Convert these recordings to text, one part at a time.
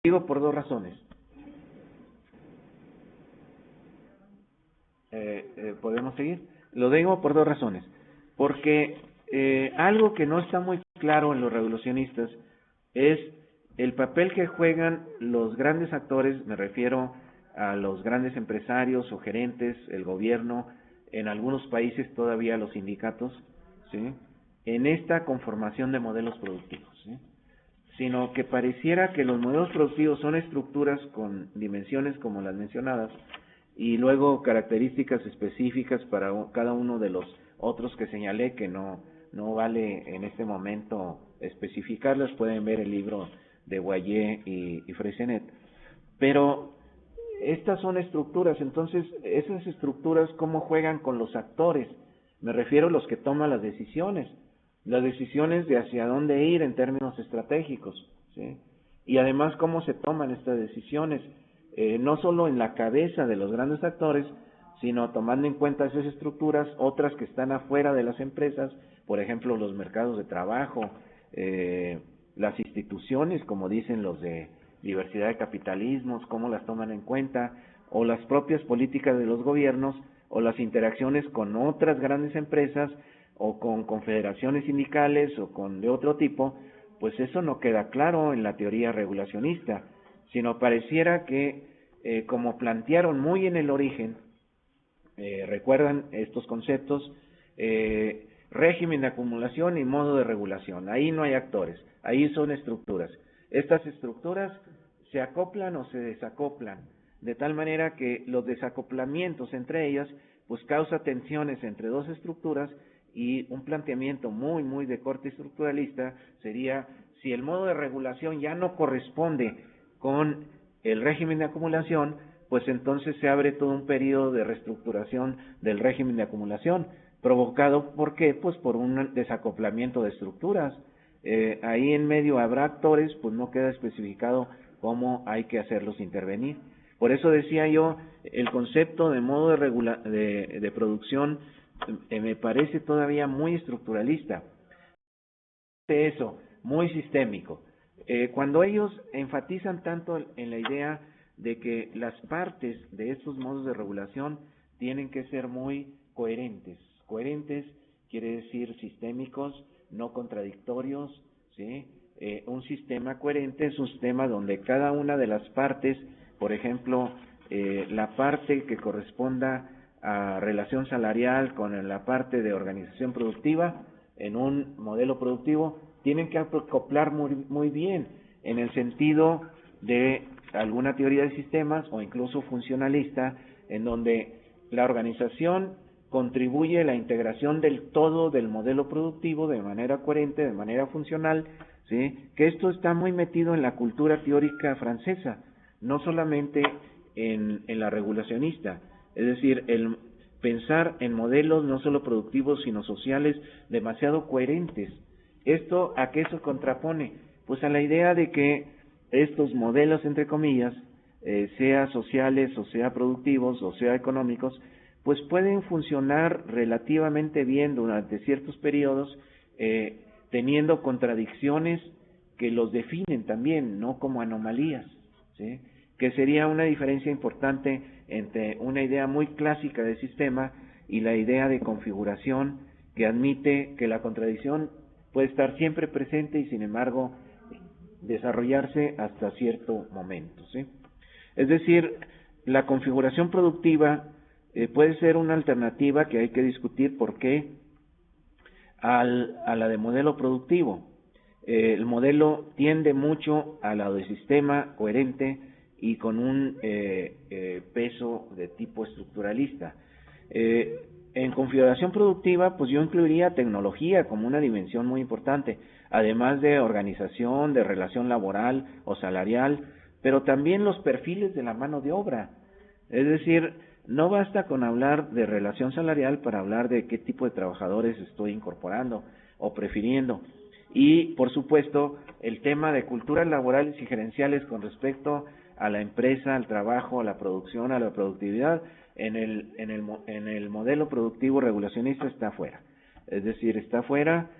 Digo por dos razones. ¿Podemos seguir? Lo digo por dos razones. Porque algo que no está muy claro en los revolucionistas es el papel que juegan los grandes actores, me refiero a los grandes empresarios o gerentes, el gobierno, en algunos países todavía los sindicatos, ¿sí?, en esta conformación de modelos productivos, ¿sí?, sino que pareciera que los modelos productivos son estructuras con dimensiones como las mencionadas y luego características específicas para cada uno de los otros que señalé, que no vale en este momento especificarlas. Pueden ver el libro de Boyer y Freycinet. Pero estas son estructuras, entonces esas estructuras, ¿cómo juegan con los actores? Me refiero a los que toman las decisiones de hacia dónde ir en términos estratégicos, ¿sí? Y además cómo se toman estas decisiones, no solo en la cabeza de los grandes actores, sino tomando en cuenta esas estructuras, otras que están afuera de las empresas, por ejemplo, los mercados de trabajo, las instituciones, como dicen los de diversidad de capitalismos, cómo las toman en cuenta, o las propias políticas de los gobiernos, o las interacciones con otras grandes empresas, o con confederaciones sindicales, o con de otro tipo. Pues eso no queda claro en la teoría regulacionista, sino pareciera que, como plantearon muy en el origen, recuerdan estos conceptos, régimen de acumulación y modo de regulación. Ahí no hay actores, ahí son estructuras. Estas estructuras se acoplan o se desacoplan, de tal manera que los desacoplamientos entre ellas pues causa tensiones entre dos estructuras, y un planteamiento muy de corte estructuralista sería: si el modo de regulación ya no corresponde con el régimen de acumulación, pues entonces se abre todo un periodo de reestructuración del régimen de acumulación, provocado, ¿por qué? Pues por un desacoplamiento de estructuras. Ahí en medio habrá actores, pues no queda especificado cómo hay que hacerlos intervenir. Por eso decía yo, el concepto de modo de producción me parece todavía muy estructuralista. Eso, muy sistémico. Cuando ellos enfatizan tanto en la idea de que las partes de estos modos de regulación tienen que ser muy coherentes. Coherentes quiere decir sistémicos, no contradictorios, ¿sí? Un sistema coherente es un sistema donde cada una de las partes, por ejemplo, la parte que corresponda a relación salarial con la parte de organización productiva, en un modelo productivo, tienen que acoplar muy bien, en el sentido de alguna teoría de sistemas o incluso funcionalista, en donde la organización contribuye a la integración del todo del modelo productivo de manera coherente, de manera funcional, ¿sí? Que esto está muy metido en la cultura teórica francesa, no solamente en la regulacionista, es decir, el pensar en modelos no solo productivos sino sociales demasiado coherentes. ¿Esto a qué se contrapone? Pues a la idea de que estos modelos, entre comillas, sea sociales o sea productivos o sea económicos, pues pueden funcionar relativamente bien durante ciertos periodos, teniendo contradicciones que los definen también, no como anomalías, ¿sí? Que sería una diferencia importante entre una idea muy clásica de sistema y la idea de configuración, que admite que la contradicción puede estar siempre presente y sin embargo desarrollarse hasta cierto momento, ¿sí? Es decir, la configuración productiva puede ser una alternativa que hay que discutir por qué a la de modelo productivo. El modelo tiende mucho a la de sistema coherente y con un peso de tipo estructuralista. En configuración productiva, pues yo incluiría tecnología como una dimensión muy importante, además de organización, de relación laboral o salarial, pero también los perfiles de la mano de obra. Es decir, no basta con hablar de relación salarial para hablar de qué tipo de trabajadores estoy incorporando o prefiriendo. Y, por supuesto, el tema de culturas laborales y gerenciales con respecto a la empresa, al trabajo, a la producción, a la productividad, en el modelo productivo regulacionista está fuera. Es decir, está fuera,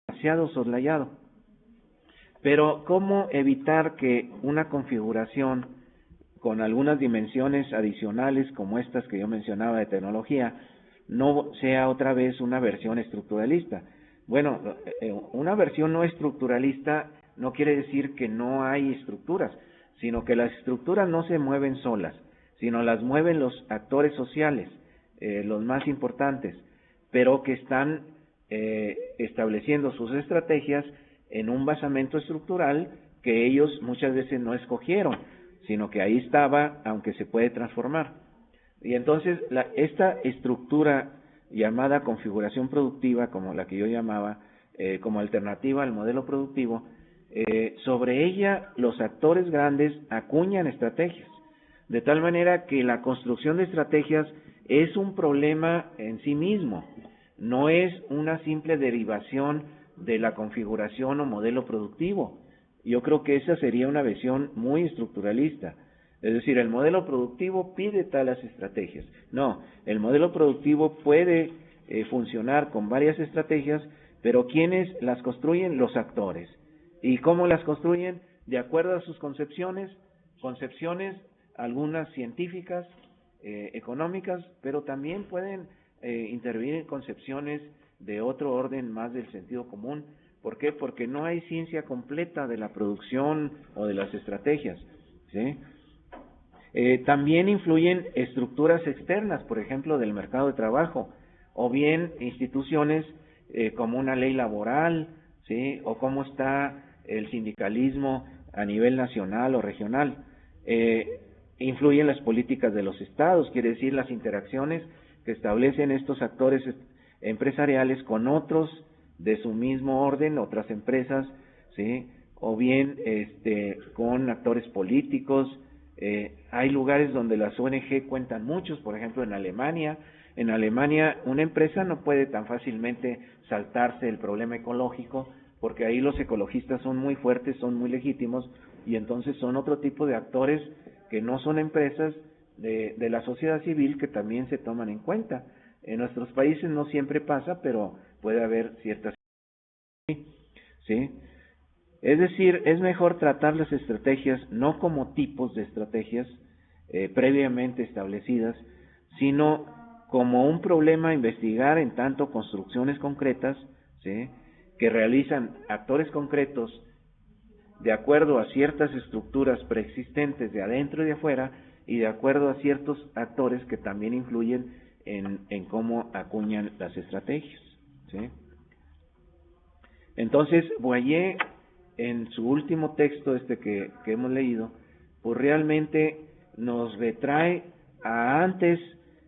demasiado soslayado. Pero ¿cómo evitar que una configuración con algunas dimensiones adicionales como estas que yo mencionaba de tecnología no sea otra vez una versión estructuralista? Bueno, una versión no estructuralista no quiere decir que no hay estructuras, sino que las estructuras no se mueven solas, sino las mueven los actores sociales, los más importantes, pero que están estableciendo sus estrategias en un basamento estructural que ellos muchas veces no escogieron, sino que ahí estaba, aunque se puede transformar. Y entonces esta estructura llamada configuración productiva, como la que yo llamaba, como alternativa al modelo productivo, sobre ella los actores grandes acuñan estrategias, de tal manera que la construcción de estrategias es un problema en sí mismo, no es una simple derivación de la configuración o modelo productivo. Yo creo que esa sería una visión muy estructuralista. Es decir, el modelo productivo pide tales estrategias. No, el modelo productivo puede funcionar con varias estrategias, pero ¿quiénes las construyen? Los actores. ¿Y cómo las construyen? De acuerdo a sus concepciones, algunas científicas, económicas, pero también pueden intervenir en concepciones de otro orden más del sentido común. ¿Por qué? Porque no hay ciencia completa de la producción o de las estrategias, ¿sí? También influyen estructuras externas, por ejemplo, del mercado de trabajo, o bien instituciones como una ley laboral, ¿sí? O cómo está el sindicalismo a nivel nacional o regional. Influyen las políticas de los estados, quiere decir las interacciones que establecen estos actores empresariales con otros de su mismo orden, otras empresas, ¿sí? O bien con actores políticos. Hay lugares donde las ONG cuentan muchos, por ejemplo en Alemania. En Alemania una empresa no puede tan fácilmente saltarse el problema ecológico, porque ahí los ecologistas son muy fuertes, son muy legítimos, y entonces son otro tipo de actores que no son empresas de la sociedad civil que también se toman en cuenta. En nuestros países no siempre pasa, pero puede haber ciertas... ¿sí? Es decir, es mejor tratar las estrategias no como tipos de estrategias previamente establecidas, sino como un problema a investigar en tanto construcciones concretas, ¿sí? Que realizan actores concretos de acuerdo a ciertas estructuras preexistentes de adentro y de afuera, y de acuerdo a ciertos actores que también influyen en cómo acuñan las estrategias, ¿sí? Entonces, Boyer, en su último texto que hemos leído, pues realmente nos retrae a antes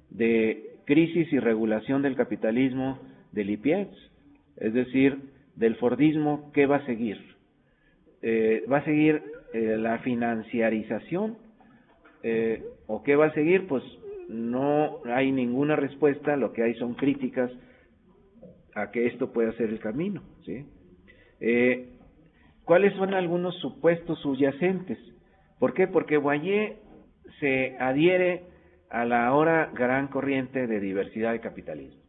de Crisis y regulación del capitalismo de Lippietz, es decir, del Fordismo. ¿Qué va a seguir? ¿Va a seguir la financiarización? ¿O qué va a seguir? Pues no hay ninguna respuesta, lo que hay son críticas a que esto pueda ser el camino, ¿sí? ¿Cuáles son algunos supuestos subyacentes? ¿Por qué? Porque Boyer se adhiere a la ahora gran corriente de diversidad de capitalismo.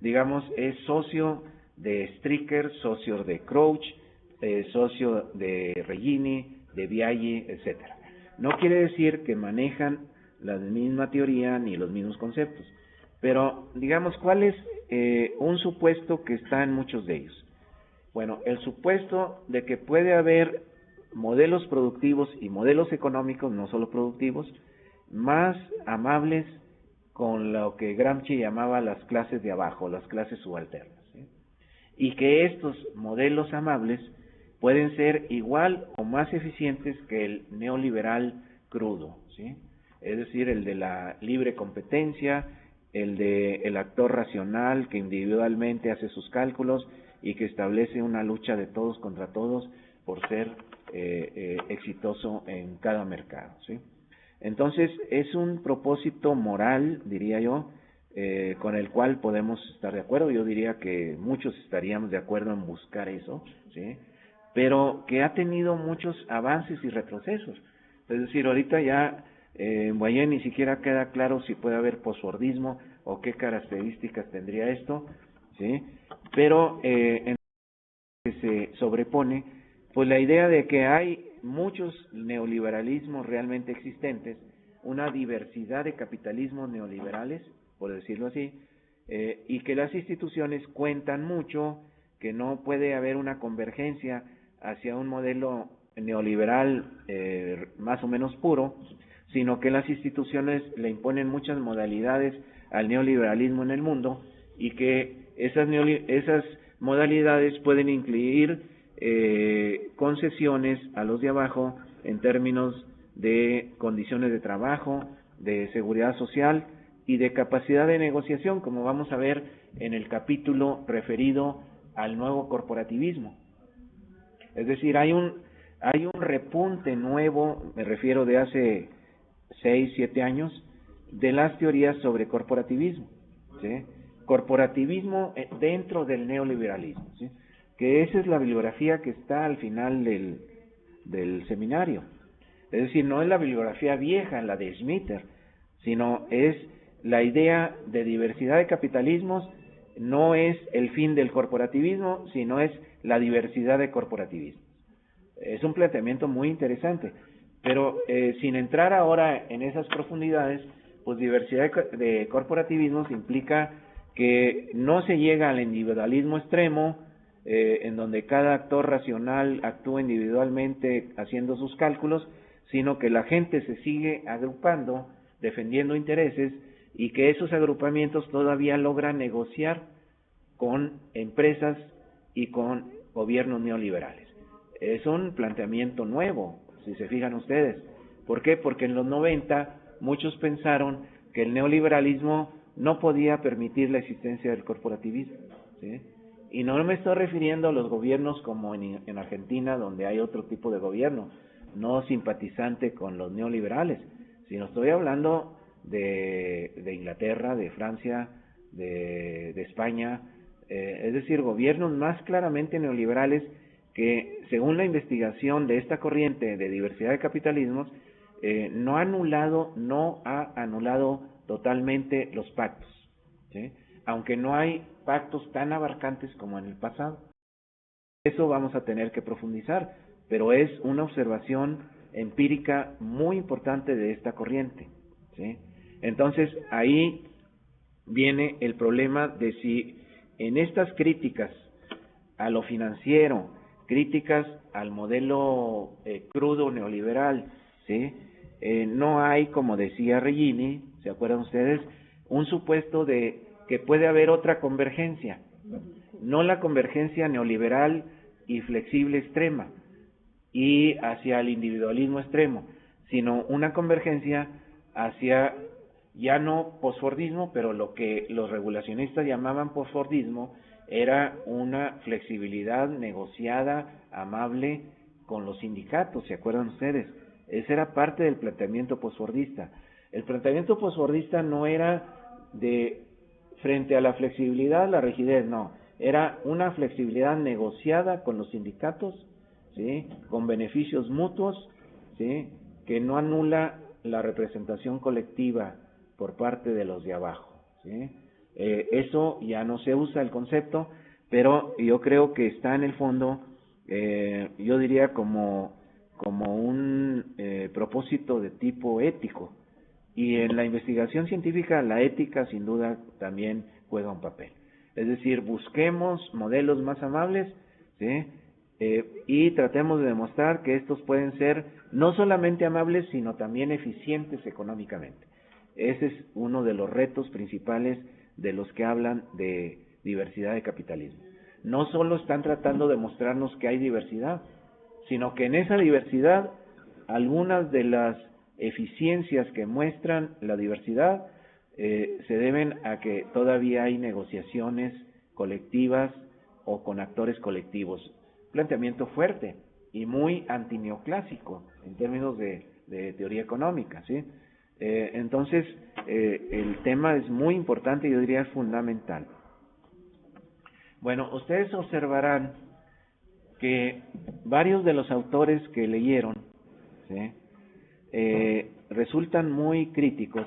Digamos, es socio de Stricker, socio de Crouch, socio de Regini, de Biaggi, etcétera. No quiere decir que manejan la misma teoría ni los mismos conceptos, pero digamos, ¿cuál es un supuesto que está en muchos de ellos? Bueno, el supuesto de que puede haber modelos productivos y modelos económicos, no solo productivos, más amables con lo que Gramsci llamaba las clases de abajo, las clases subalternas, ¿sí? Y que estos modelos amables pueden ser igual o más eficientes que el neoliberal crudo, ¿sí? Es decir, el de la libre competencia, el de el actor racional que individualmente hace sus cálculos y que establece una lucha de todos contra todos por ser exitoso en cada mercado, ¿sí? Entonces, es un propósito moral, diría yo, con el cual podemos estar de acuerdo. Yo diría que muchos estaríamos de acuerdo en buscar eso, ¿sí? Pero que ha tenido muchos avances y retrocesos. Es decir, ahorita ya en Boyer ni siquiera queda claro si puede haber posfordismo o qué características tendría esto, ¿sí? Pero en que se sobrepone Pues la idea de que hay muchos neoliberalismos realmente existentes, una diversidad de capitalismos neoliberales, por decirlo así, y que las instituciones cuentan mucho, que no puede haber una convergencia hacia un modelo neoliberal más o menos puro, sino que las instituciones le imponen muchas modalidades al neoliberalismo en el mundo y que esas modalidades pueden incluir concesiones a los de abajo en términos de condiciones de trabajo, de seguridad social y de capacidad de negociación, como vamos a ver en el capítulo referido al nuevo corporativismo. Es decir, hay un repunte nuevo, me refiero de hace 6, 7 años, de las teorías sobre corporativismo, ¿sí? Corporativismo dentro del neoliberalismo, ¿sí? Que esa es la bibliografía que está al final del seminario. Es decir, no es la bibliografía vieja, la de Schmitter, sino es la idea de diversidad de capitalismos, no es el fin del corporativismo, sino es la diversidad de corporativismos. Es un planteamiento muy interesante, pero sin entrar ahora en esas profundidades, pues diversidad de corporativismos implica que no se llega al individualismo extremo, en donde cada actor racional actúa individualmente haciendo sus cálculos, sino que la gente se sigue agrupando, defendiendo intereses, y que esos agrupamientos todavía logran negociar con empresas y con gobiernos neoliberales. Es un planteamiento nuevo, si se fijan ustedes. ¿Por qué? Porque en los 90 muchos pensaron que el neoliberalismo no podía permitir la existencia del corporativismo, ¿sí? Y no me estoy refiriendo a los gobiernos como en Argentina, donde hay otro tipo de gobierno, no simpatizante con los neoliberales, sino estoy hablando de Inglaterra, de Francia, de España, es decir, gobiernos más claramente neoliberales que, según la investigación de esta corriente de diversidad de capitalismos, no ha anulado totalmente los pactos, ¿sí? Aunque no hay pactos tan abarcantes como en el pasado. Eso vamos a tener que profundizar, pero es una observación empírica muy importante de esta corriente, ¿sí? Entonces, ahí viene el problema de si en estas críticas a lo financiero, críticas al modelo crudo neoliberal, ¿sí? No hay, como decía Regini, ¿se acuerdan ustedes? Un supuesto de que puede haber otra convergencia, no la convergencia neoliberal y flexible extrema y hacia el individualismo extremo, sino una convergencia hacia ya no posfordismo, pero lo que los regulacionistas llamaban posfordismo era una flexibilidad negociada, amable con los sindicatos, ¿se acuerdan ustedes? Esa era parte del planteamiento posfordista. El planteamiento posfordista no era de frente a la flexibilidad, la rigidez, no, era una flexibilidad negociada con los sindicatos, ¿sí? Con beneficios mutuos, ¿sí? Que no anula la representación colectiva por parte de los de abajo, ¿sí? Eso ya no se usa el concepto, pero yo creo que está en el fondo, yo diría como un propósito de tipo ético, y en la investigación científica la ética sin duda también juega un papel. Es decir, busquemos modelos más amables, ¿sí? Y tratemos de demostrar que estos pueden ser no solamente amables, sino también eficientes económicamente. Ese es uno de los retos principales de los que hablan de diversidad de capitalismo. No solo están tratando de mostrarnos que hay diversidad, sino que en esa diversidad algunas de las eficiencias que muestran la diversidad se deben a que todavía hay negociaciones colectivas o con actores colectivos. Planteamiento fuerte y muy antineoclásico en términos de teoría económica, ¿sí? Entonces, el tema es muy importante, yo diría fundamental. Bueno, ustedes observarán que varios de los autores que leyeron, ¿sí? Resultan muy críticos.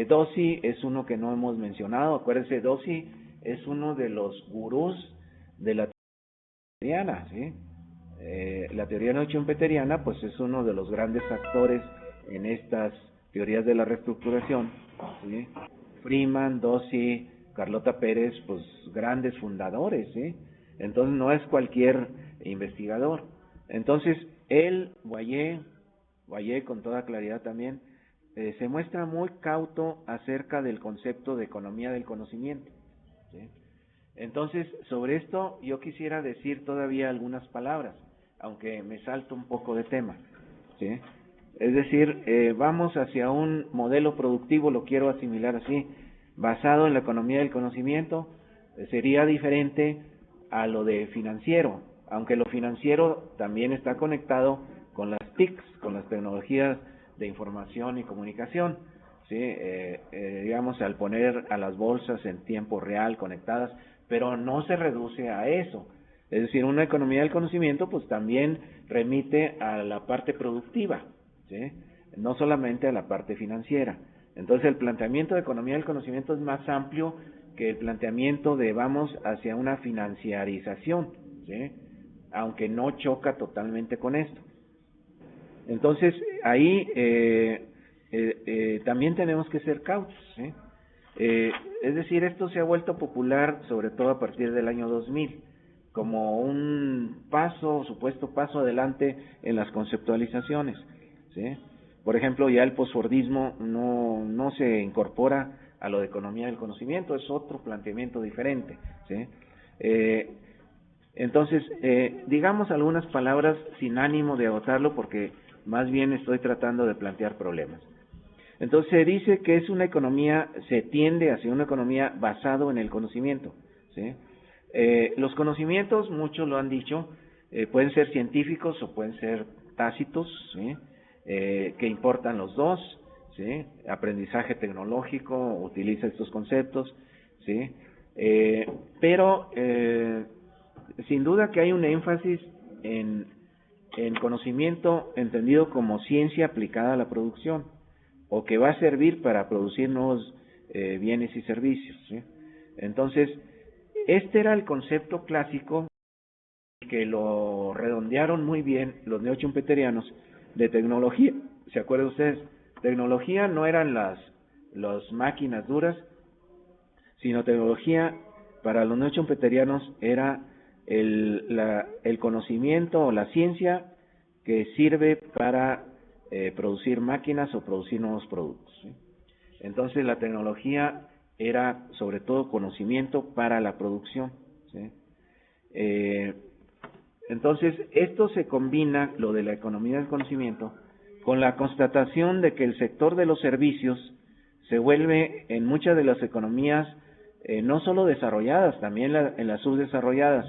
Dossi es uno que no hemos mencionado. Acuérdense, Dossi es uno de los gurús de la teoría, ¿sí? La teoría neoschumpeteriana pues es uno de los grandes actores en estas teorías de la reestructuración, ¿sí? Freeman, Dossi, Carlota Pérez, pues grandes fundadores, ¿sí? Entonces no es cualquier investigador. Entonces él, Boyer con toda claridad también, se muestra muy cauto acerca del concepto de economía del conocimiento, ¿sí? Entonces, sobre esto yo quisiera decir todavía algunas palabras, aunque me salto un poco de tema, ¿sí? Es decir, vamos hacia un modelo productivo, lo quiero asimilar así, basado en la economía del conocimiento, sería diferente a lo de financiero, aunque lo financiero también está conectado con las TICs, con las tecnologías de información y comunicación, ¿sí? Digamos, al poner a las bolsas en tiempo real conectadas, pero no se reduce a eso. Es decir, una economía del conocimiento pues también remite a la parte productiva, ¿sí? No solamente a la parte financiera. Entonces el planteamiento de economía del conocimiento es más amplio que el planteamiento de vamos hacia una financiarización, ¿sí? Aunque no choca totalmente con esto. Entonces ahí también tenemos que ser cautos, ¿sí? Es decir, esto se ha vuelto popular sobre todo a partir del año 2000 como un supuesto paso adelante en las conceptualizaciones, ¿sí? Por ejemplo, ya el posfordismo no se incorpora a lo de economía del conocimiento, es otro planteamiento diferente, ¿sí? Entonces, digamos algunas palabras sin ánimo de agotarlo porque más bien estoy tratando de plantear problemas. Entonces se dice que es una economía, se tiende hacia una economía basado en el conocimiento, ¿sí? Los conocimientos, muchos lo han dicho, pueden ser científicos o pueden ser tácitos, ¿sí? Que importan los dos, ¿sí? Aprendizaje tecnológico utiliza estos conceptos, ¿sí? Pero sin duda que hay un énfasis en conocimiento entendido como ciencia aplicada a la producción, o que va a servir para producir nuevos bienes y servicios, ¿sí? Entonces, este era el concepto clásico que lo redondearon muy bien los neoschumpeterianos de tecnología. ¿Se acuerdan ustedes? Tecnología no eran las máquinas duras, sino tecnología para los neoschumpeterianos era el conocimiento o la ciencia que sirve para producir máquinas o producir nuevos productos, ¿sí? Entonces la tecnología era sobre todo conocimiento para la producción, ¿sí? Entonces esto se combina, lo de la economía del conocimiento, con la constatación de que el sector de los servicios se vuelve en muchas de las economías no solo desarrolladas, también en las subdesarrolladas.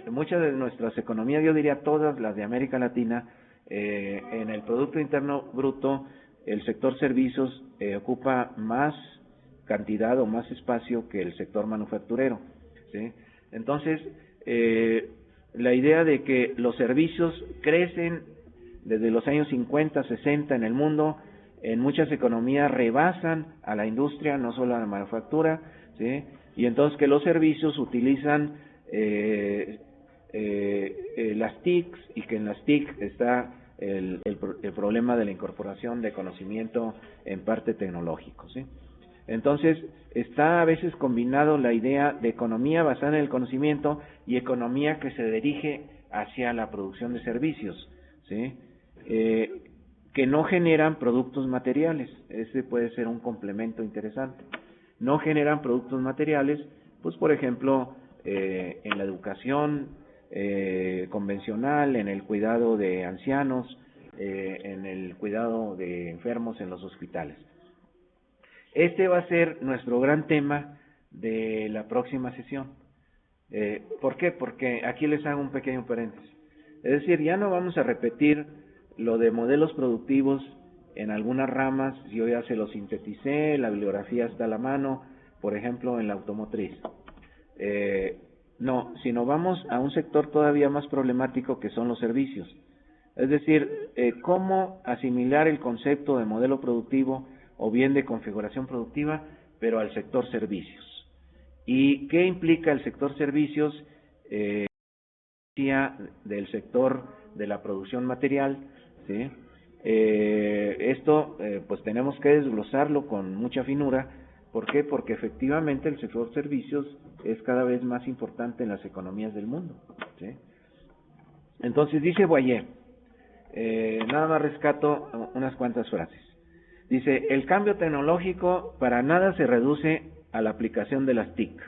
Muchas de nuestras economías, yo diría todas las de América Latina, en el Producto Interno Bruto, el sector servicios ocupa más cantidad o más espacio que el sector manufacturero, ¿sí? Entonces, la idea de que los servicios crecen desde los años 50, 60 en el mundo, en muchas economías rebasan a la industria, no solo a la manufactura, ¿sí? Y entonces que los servicios utilizan las TICs, y que en las TIC está el problema de la incorporación de conocimiento en parte tecnológico, ¿sí? Entonces, está a veces combinado la idea de economía basada en el conocimiento y economía que se dirige hacia la producción de servicios, ¿sí? Que no generan productos materiales. Ese puede ser un complemento interesante. No generan productos materiales, pues por ejemplo, en la educación convencional, en el cuidado de ancianos, en el cuidado de enfermos en los hospitales. Este va a ser nuestro gran tema de la próxima sesión. ¿Por qué? Porque aquí les hago un pequeño paréntesis. Es decir, ya no vamos a repetir lo de modelos productivos en algunas ramas. Yo ya se lo sinteticé, la bibliografía está a la mano, por ejemplo, en la automotriz. No, sino vamos a un sector todavía más problemático que son los servicios. Es decir, cómo asimilar el concepto de modelo productivo o bien de configuración productiva, pero al sector servicios. ¿Y qué implica el sector servicios? del sector de la producción material, ¿sí? Pues tenemos que desglosarlo con mucha finura. ¿Por qué? Porque efectivamente el sector servicios es cada vez más importante en las economías del mundo, ¿sí? Entonces dice Boyer, nada más rescato unas cuantas frases. Dice, el cambio tecnológico para nada se reduce a la aplicación de las TIC,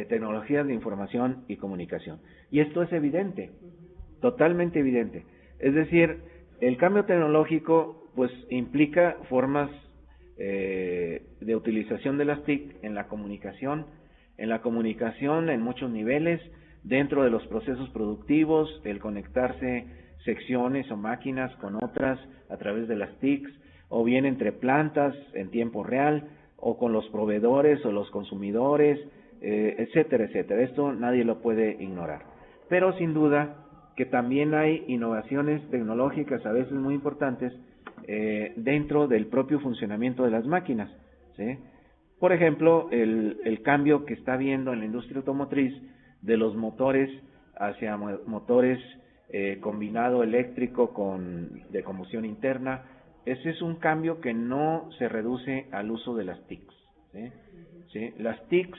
tecnologías de información y comunicación. Y esto es evidente, totalmente evidente. Es decir, el cambio tecnológico pues implica formas de utilización de las TIC en la comunicación en muchos niveles, dentro de los procesos productivos, el conectarse secciones o máquinas con otras a través de las TICs, o bien entre plantas en tiempo real, o con los proveedores o los consumidores, etcétera, etcétera. Esto nadie lo puede ignorar. Pero sin duda que también hay innovaciones tecnológicas a veces muy importantes dentro del propio funcionamiento de las máquinas, ¿sí? Por ejemplo, el cambio que está habiendo en la industria automotriz de los motores hacia motores combinado eléctrico de combustión interna. Ese es un cambio que no se reduce al uso de las TICs, ¿sí? ¿Sí? Las TICs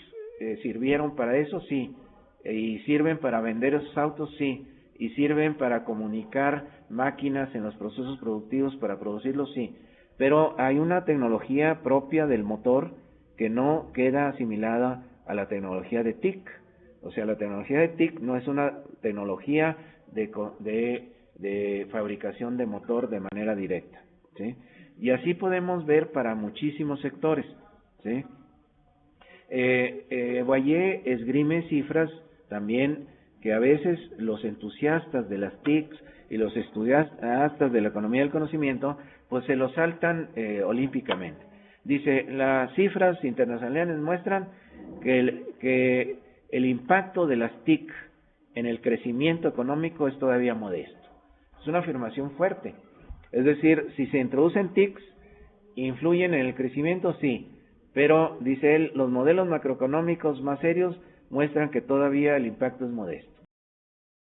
sirvieron para eso, sí, y sirven para vender esos autos, sí, y sirven para comunicar máquinas en los procesos productivos, para producirlos, sí, pero hay una tecnología propia del motor que no queda asimilada a la tecnología de TIC. O sea, la tecnología de TIC no es una tecnología de fabricación de motor de manera directa, ¿sí? Y así podemos ver para muchísimos sectores, ¿sí? Boyer esgrime cifras también que a veces los entusiastas de las TICs y los estudiantes de la economía del conocimiento pues se lo saltan olímpicamente. Dice, las cifras internacionales muestran que el impacto de las TIC en el crecimiento económico es todavía modesto. Es una afirmación fuerte. Es decir, si se introducen TICs, ¿influyen en el crecimiento? Sí, pero, dice él, los modelos macroeconómicos más serios muestran que todavía el impacto es modesto.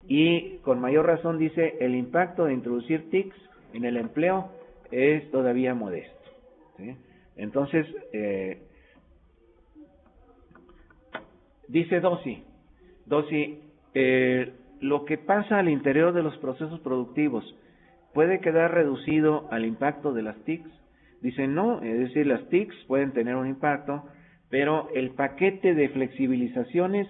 Y con mayor razón dice, el impacto de introducir TICs en el empleo es todavía modesto, ¿sí? Entonces, dice Dossi, lo que pasa al interior de los procesos productivos puede quedar reducido al impacto de las TICs. Dice no, es decir, las TICs pueden tener un impacto, pero el paquete de flexibilizaciones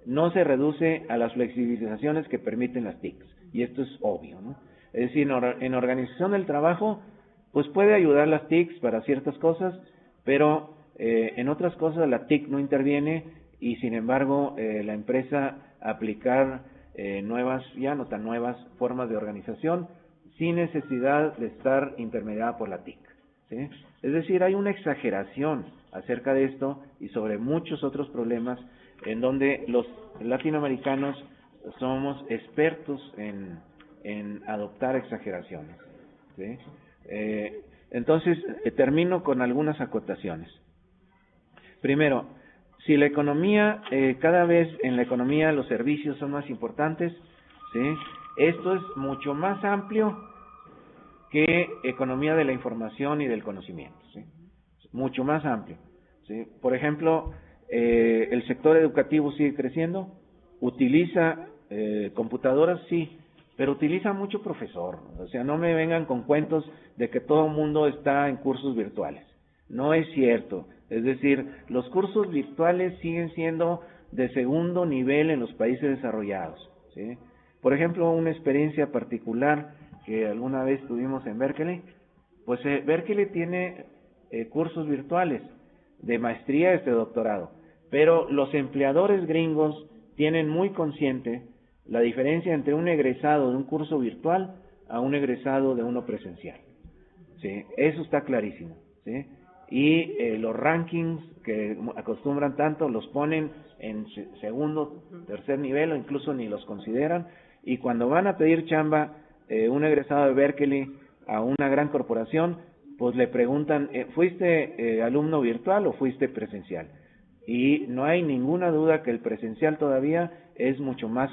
no se reduce a las flexibilizaciones que permiten las TICs, y esto es obvio, ¿no? Es decir, en organización del trabajo, pues puede ayudar las TICs para ciertas cosas, pero en otras cosas la TIC no interviene y sin embargo la empresa aplicar nuevas, ya no tan nuevas, formas de organización sin necesidad de estar intermediada por la TIC, ¿sí? Es decir, hay una exageración acerca de esto y sobre muchos otros problemas en donde los latinoamericanos somos expertos en adoptar exageraciones, ¿sí? Entonces, termino con algunas acotaciones. Primero, si la economía, cada vez en la economía los servicios son más importantes, ¿sí? Esto es mucho más amplio que economía de la información y del conocimiento, ¿sí? Mucho más amplio, ¿sí? Por ejemplo, el sector educativo sigue creciendo, utiliza computadoras, sí, pero utiliza mucho profesor. O sea, no me vengan con cuentos de que todo el mundo está en cursos virtuales. No es cierto. Es decir, los cursos virtuales siguen siendo de segundo nivel en los países desarrollados, ¿sí? Por ejemplo, una experiencia particular que alguna vez tuvimos en Berkeley, pues Berkeley tiene cursos virtuales de maestría y de doctorado, pero los empleadores gringos tienen muy consciente la diferencia entre un egresado de un curso virtual a un egresado de uno presencial, ¿sí? Eso está clarísimo, ¿sí? Y los rankings que acostumbran tanto los ponen en segundo, tercer nivel o incluso ni los consideran, y cuando van a pedir chamba un egresado de Berkeley a una gran corporación, pues le preguntan, ¿fuiste alumno virtual o fuiste presencial? Y no hay ninguna duda que el presencial todavía es mucho más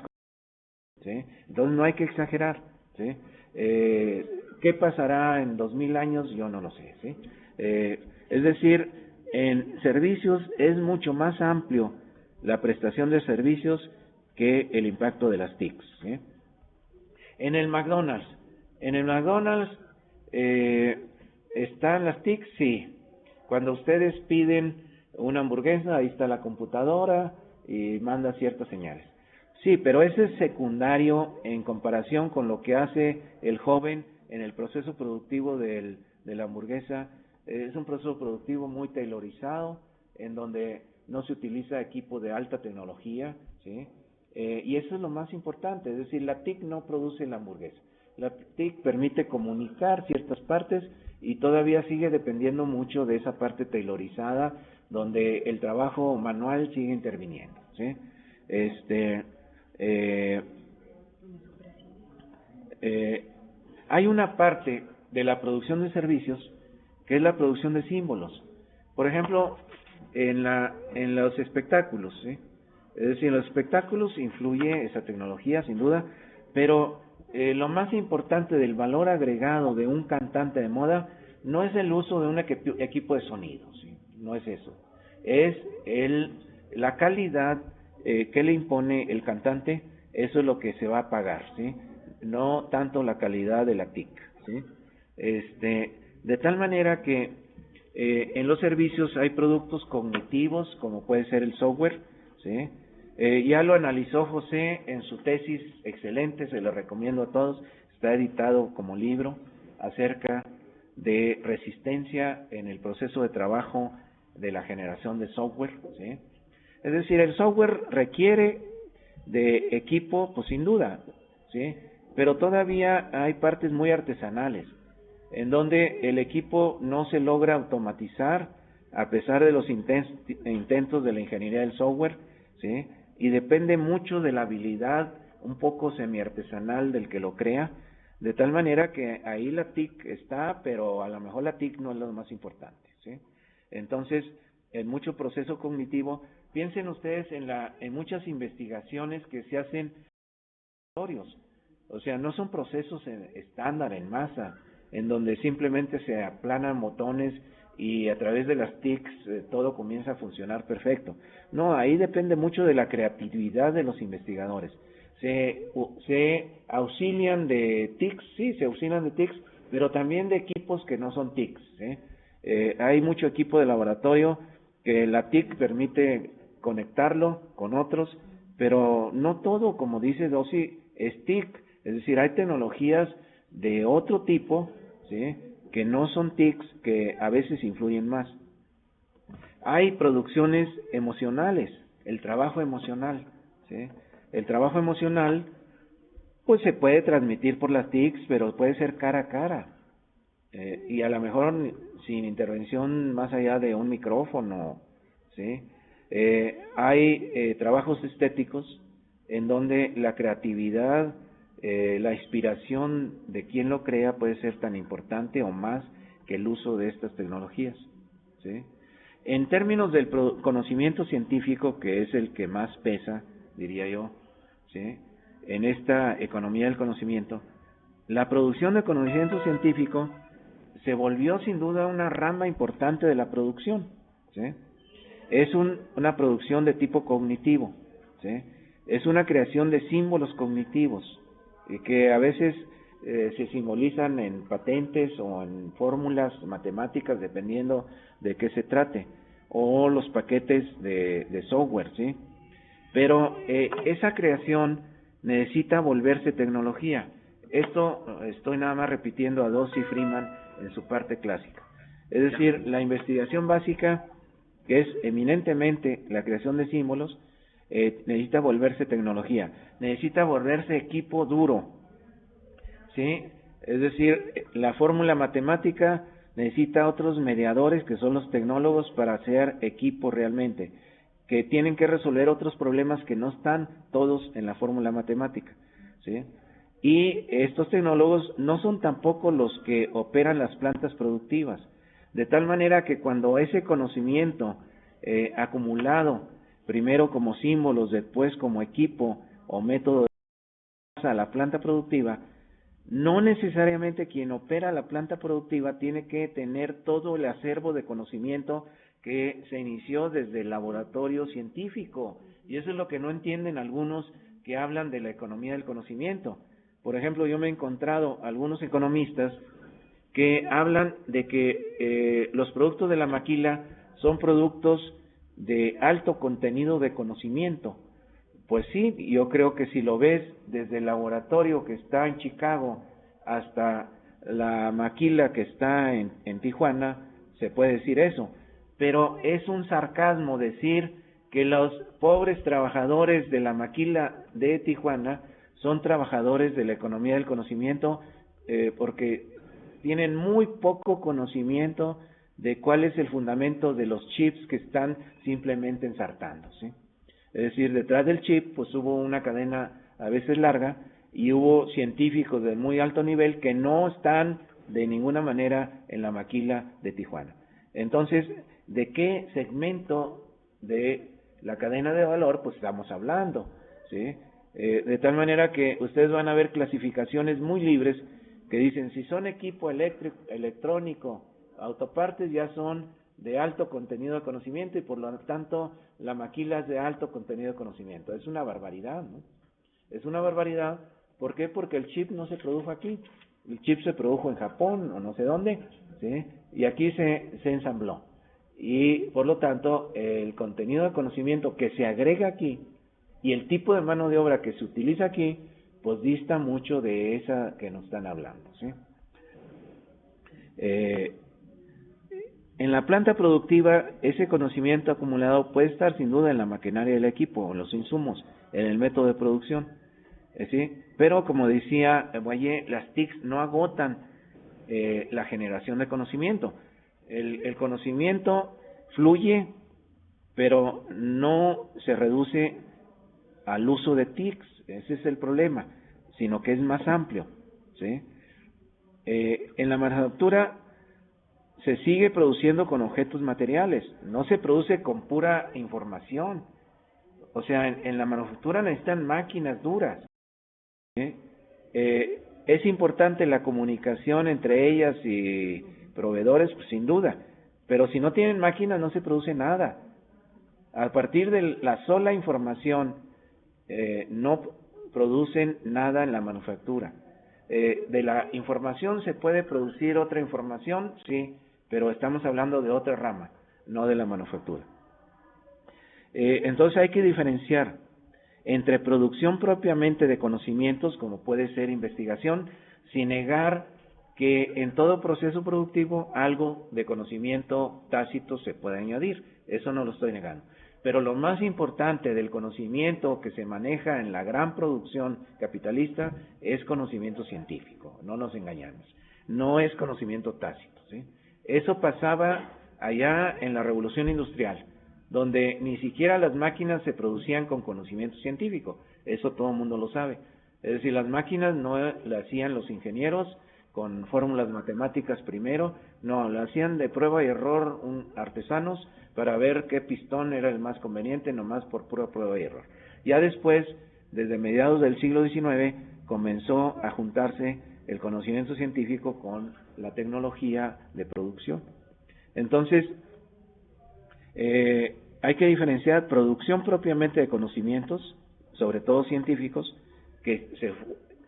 ¿sí? Entonces no hay que exagerar, ¿sí? ¿Qué pasará en 2000 años? Yo no lo sé, ¿sí? Es decir, en servicios es mucho más amplio la prestación de servicios que el impacto de las TICs, ¿sí? En el McDonald's, en el McDonald's ¿están las TICs? Sí. Cuando ustedes piden una hamburguesa, ahí está la computadora y manda ciertas señales. Sí, pero ese es secundario en comparación con lo que hace el joven en el proceso productivo de la hamburguesa. Es un proceso productivo muy taylorizado, en donde no se utiliza equipo de alta tecnología, ¿sí? Y eso es lo más importante, es decir, la TIC no produce la hamburguesa. La TIC permite comunicar ciertas partes y todavía sigue dependiendo mucho de esa parte taylorizada, donde el trabajo manual sigue interviniendo, ¿sí? Este, eh, eh, Hay una parte de la producción de servicios que es la producción de símbolos. Por ejemplo, en los espectáculos, ¿sí? Es decir, en los espectáculos influye esa tecnología, sin duda, pero lo más importante del valor agregado de un cantante de moda no es el uso de un equipo de sonido, ¿sí? No es eso. Es la calidad que le impone el cantante, eso es lo que se va a pagar, ¿sí? No tanto la calidad de la TIC, ¿sí? De tal manera que en los servicios hay productos cognitivos, como puede ser el software, ¿sí? Ya lo analizó José en su tesis excelente, se lo recomiendo a todos, está editado como libro acerca de resistencia en el proceso de trabajo de la generación de software, ¿sí? Es decir, el software requiere de equipo, pues sin duda, ¿sí? Pero todavía hay partes muy artesanales, en donde el equipo no se logra automatizar a pesar de los intentos de la ingeniería del software, ¿sí? Y depende mucho de la habilidad un poco semi-artesanal del que lo crea, de tal manera que ahí la TIC está, pero a lo mejor la TIC no es lo más importante, ¿sí? Entonces, en mucho proceso cognitivo, piensen ustedes en muchas investigaciones que se hacen aleatorios. O sea, no son procesos estándar en masa, en donde simplemente se aplanan botones y a través de las TICs todo comienza a funcionar perfecto. No, ahí depende mucho de la creatividad de los investigadores. Se auxilian de TICs, sí, se auxilian de TICs, pero también de equipos que no son TICs, ¿sí? Hay mucho equipo de laboratorio que la TIC permite conectarlo con otros, pero no todo, como dice Dossi, es TIC. Es decir, hay tecnologías de otro tipo, ¿sí? Que no son TICs, que a veces influyen más. Hay producciones emocionales, el trabajo emocional, ¿sí? El trabajo emocional, pues se puede transmitir por las TICs, pero puede ser cara a cara. Y a lo mejor sin intervención más allá de un micrófono, ¿sí? Hay trabajos estéticos en donde la creatividad, la inspiración de quien lo crea puede ser tan importante o más que el uso de estas tecnologías, ¿sí? En términos del conocimiento científico, que es el que más pesa, diría yo, ¿sí? En esta economía del conocimiento, la producción de conocimiento científico se volvió sin duda una rama importante de la producción, ¿sí? Es una producción de tipo cognitivo, ¿sí? Es una creación de símbolos cognitivos que a veces se simbolizan en patentes o en fórmulas matemáticas dependiendo de qué se trate, o los paquetes de software, ¿sí? Pero esa creación necesita volverse tecnología. Esto estoy nada más repitiendo a Dossi Freeman en su parte clásica. Es decir, la investigación básica, que es eminentemente la creación de símbolos, necesita volverse tecnología, necesita volverse equipo duro, ¿sí? Es decir, la fórmula matemática necesita otros mediadores que son los tecnólogos para hacer equipo realmente, que tienen que resolver otros problemas que no están todos en la fórmula matemática, ¿sí? Y estos tecnólogos no son tampoco los que operan las plantas productivas, de tal manera que cuando ese conocimiento acumulado, primero como símbolos, después como equipo o método a la planta productiva, no necesariamente quien opera la planta productiva tiene que tener todo el acervo de conocimiento que se inició desde el laboratorio científico. Y eso es lo que no entienden algunos que hablan de la economía del conocimiento. Por ejemplo, yo me he encontrado algunos economistas que hablan de que los productos de la maquila son productos de alto contenido de conocimiento. Pues sí, yo creo que si lo ves desde el laboratorio que está en Chicago hasta la maquila que está en Tijuana, se puede decir eso. Pero es un sarcasmo decir que los pobres trabajadores de la maquila de Tijuana son trabajadores de la economía del conocimiento, porque tienen muy poco conocimiento de cuál es el fundamento de los chips que están simplemente ensartando, ¿sí? Es decir, detrás del chip pues hubo una cadena a veces larga y hubo científicos de muy alto nivel que no están de ninguna manera en la maquila de Tijuana. Entonces, ¿de qué segmento de la cadena de valor pues estamos hablando? ¿Sí? De tal manera que ustedes van a ver clasificaciones muy libres que dicen si son equipo eléctrico, electrónico, autopartes ya son de alto contenido de conocimiento y por lo tanto la maquila es de alto contenido de conocimiento. Es una barbaridad, ¿no? Es una barbaridad. ¿Por qué? Porque el chip no se produjo aquí. El chip se produjo en Japón o no sé dónde, ¿sí? Y aquí se ensambló. Y por lo tanto el contenido de conocimiento que se agrega aquí y el tipo de mano de obra que se utiliza aquí pues dista mucho de esa que nos están hablando, ¿sí? En la planta productiva, ese conocimiento acumulado puede estar sin duda en la maquinaria del equipo, en los insumos, en el método de producción, ¿sí? Pero como decía Boyer, las TICs no agotan la generación de conocimiento. El conocimiento fluye, pero no se reduce al uso de TICs, ese es el problema, sino que es más amplio, ¿sí? En la manufactura se sigue produciendo con objetos materiales, no se produce con pura información. O sea, en la manufactura necesitan máquinas duras, ¿sí? Es importante la comunicación entre ellas y proveedores, pues sin duda, pero si no tienen máquinas no se produce nada. A partir de la sola información no producen nada en la manufactura. De la información se puede producir otra información, sí, pero estamos hablando de otra rama, no de la manufactura. Entonces hay que diferenciar entre producción propiamente de conocimientos, como puede ser investigación, sin negar que en todo proceso productivo algo de conocimiento tácito se puede añadir, eso no lo estoy negando. Pero lo más importante del conocimiento que se maneja en la gran producción capitalista es conocimiento científico, no nos engañamos, no es conocimiento tácito, ¿sí? Eso pasaba allá en la Revolución Industrial, donde ni siquiera las máquinas se producían con conocimiento científico, eso todo el mundo lo sabe. Es decir, las máquinas no las hacían los ingenieros con fórmulas matemáticas primero, no, lo hacían de prueba y error artesanos para ver qué pistón era el más conveniente, nomás por pura prueba y error. Ya después, desde mediados del siglo XIX, comenzó a juntarse el conocimiento científico con la tecnología de producción. Entonces, hay que diferenciar producción propiamente de conocimientos, sobre todo científicos, que se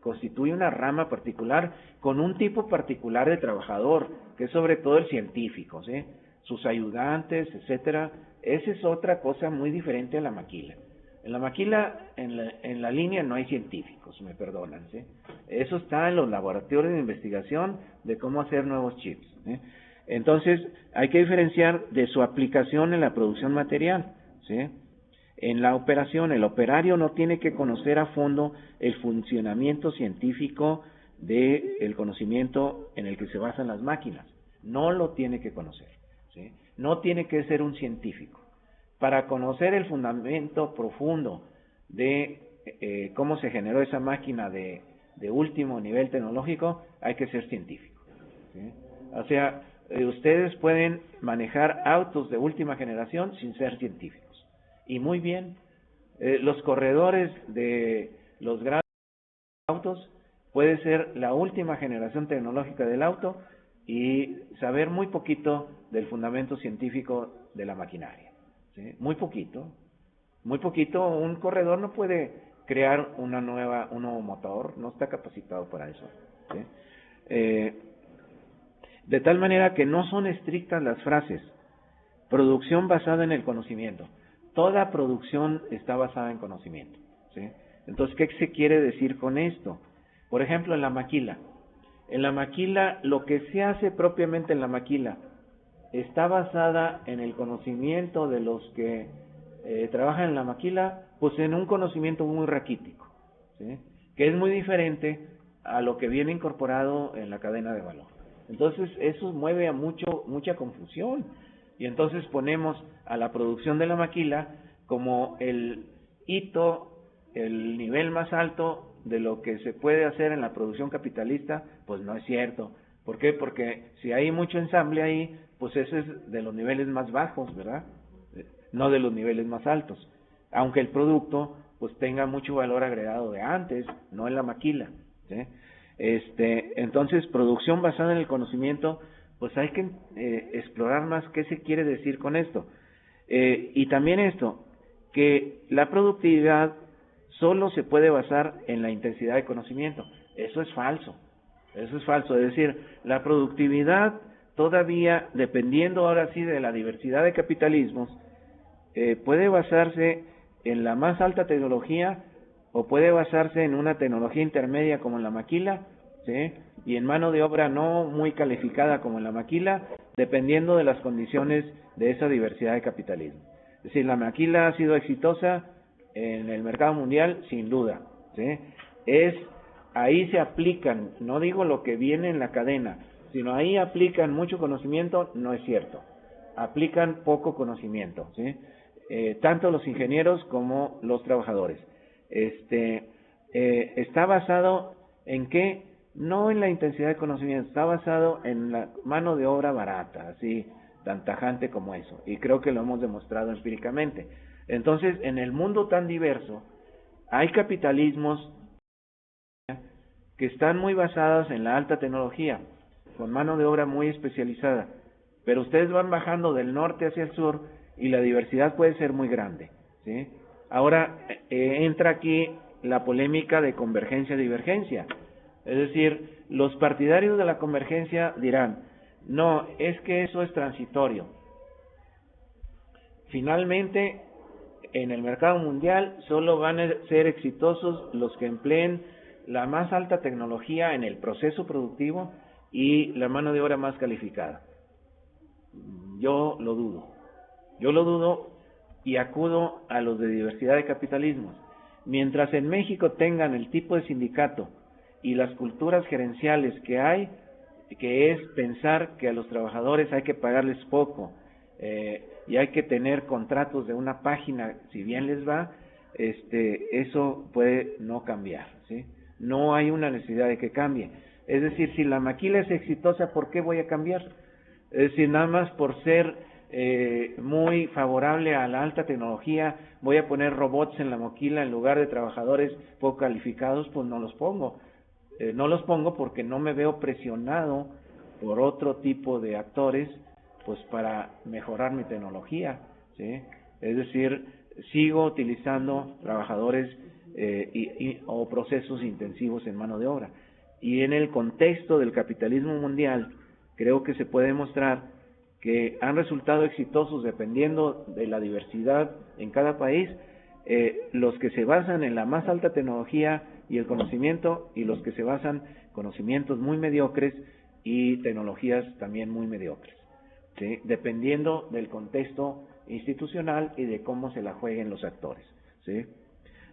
constituye una rama particular con un tipo particular de trabajador, que es sobre todo el científico, ¿sí? Sus ayudantes, etcétera. Esa es otra cosa muy diferente a la maquila. En la maquila, en la línea no hay científicos, me perdonan, ¿sí? Eso está en los laboratorios de investigación de cómo hacer nuevos chips, ¿sí? Entonces, hay que diferenciar de su aplicación en la producción material, ¿sí? En la operación, el operario no tiene que conocer a fondo el funcionamiento científico del conocimiento en el que se basan las máquinas. No lo tiene que conocer, ¿sí? No tiene que ser un científico. Para conocer el fundamento profundo de cómo se generó esa máquina de último nivel tecnológico, hay que ser científico, ¿sí? O sea, ustedes pueden manejar autos de última generación sin ser científicos. Y muy bien, los corredores de los grandes autos, puede ser la última generación tecnológica del auto y saber muy poquito del fundamento científico de la maquinaria, ¿sí? Muy poquito, un corredor no puede crear un nuevo motor, no está capacitado para eso, ¿sí? De tal manera que no son estrictas las frases. Producción basada en el conocimiento. Toda producción está basada en conocimiento, ¿sí? Entonces, ¿qué se quiere decir con esto? Por ejemplo, en la maquila. En la maquila, lo que se hace propiamente en la maquila está basada en el conocimiento de los que trabajan en la maquila, pues en un conocimiento muy raquítico, ¿sí? Que es muy diferente a lo que viene incorporado en la cadena de valor. Entonces, eso mueve a mucha confusión. Y entonces ponemos a la producción de la maquila como el hito, el nivel más alto de lo que se puede hacer en la producción capitalista. Pues no es cierto. ¿Por qué? Porque si hay mucho ensamble ahí, pues ese es de los niveles más bajos, ¿verdad? No de los niveles más altos. Aunque el producto pues tenga mucho valor agregado de antes, no en la maquila, ¿sí? Entonces, producción basada en el conocimiento, pues hay que explorar más qué se quiere decir con esto. Y también esto, que la productividad solo se puede basar en la intensidad de conocimiento. Eso es falso. Es decir, la productividad todavía, dependiendo ahora sí de la diversidad de capitalismos, puede basarse en la más alta tecnología o puede basarse en una tecnología intermedia como en la maquila, ¿sí? Y en mano de obra no muy calificada como en la maquila, dependiendo de las condiciones de esa diversidad de capitalismo. Es decir, la maquila ha sido exitosa en el mercado mundial, sin duda, ¿sí? Ahí se aplican, no digo lo que viene en la cadena, sino ahí aplican mucho conocimiento, no es cierto. Aplican poco conocimiento, ¿sí? Tanto los ingenieros como los trabajadores. Está basado en qué, no en la intensidad de conocimiento, está basado en la mano de obra barata, así tan tajante como eso, y creo que lo hemos demostrado empíricamente. Entonces, en el mundo tan diverso, hay capitalismos que están muy basados en la alta tecnología, con mano de obra muy especializada, pero ustedes van bajando del norte hacia el sur y la diversidad puede ser muy grande, ¿sí? Ahora entra aquí la polémica de convergencia-divergencia. Es decir, los partidarios de la convergencia dirán, no, es que eso es transitorio. Finalmente, en el mercado mundial solo van a ser exitosos los que empleen la más alta tecnología en el proceso productivo y la mano de obra más calificada. Yo lo dudo y acudo a los de diversidad de capitalismos. Mientras en México tengan el tipo de sindicato y las culturas gerenciales que hay, que es pensar que a los trabajadores hay que pagarles poco y hay que tener contratos de una página si bien les va, eso puede no cambiar, ¿sí? No hay una necesidad de que cambie. Es decir, si la maquila es exitosa, ¿por qué voy a cambiar? Es decir, nada más por ser muy favorable a la alta tecnología, voy a poner robots en la maquila en lugar de trabajadores poco calificados, pues no los pongo. No los pongo porque no me veo presionado por otro tipo de actores, pues para mejorar mi tecnología, ¿sí? Es decir, sigo utilizando trabajadores o procesos intensivos en mano de obra. Y en el contexto del capitalismo mundial, creo que se puede demostrar que han resultado exitosos dependiendo de la diversidad en cada país, los que se basan en la más alta tecnología y el conocimiento, y los que se basan en conocimientos muy mediocres y tecnologías también muy mediocres, ¿sí? Dependiendo del contexto institucional y de cómo se la jueguen los actores, ¿sí?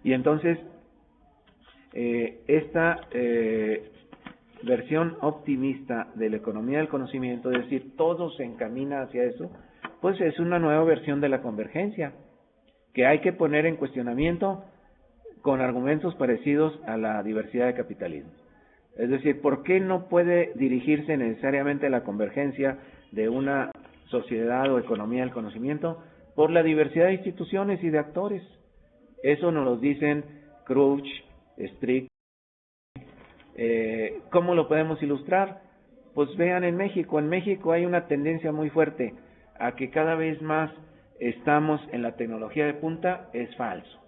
Y entonces, esta versión optimista de la economía del conocimiento, es decir, todo se encamina hacia eso, pues es una nueva versión de la convergencia, que hay que poner en cuestionamiento con argumentos parecidos a la diversidad de capitalismo. Es decir, ¿por qué no puede dirigirse necesariamente a la convergencia de una sociedad o economía del conocimiento? Por la diversidad de instituciones y de actores. Eso nos lo dicen Crouch, Strick, ¿Cómo lo podemos ilustrar? Pues vean en México. En México hay una tendencia muy fuerte a que cada vez más estamos en la tecnología de punta. Es falso.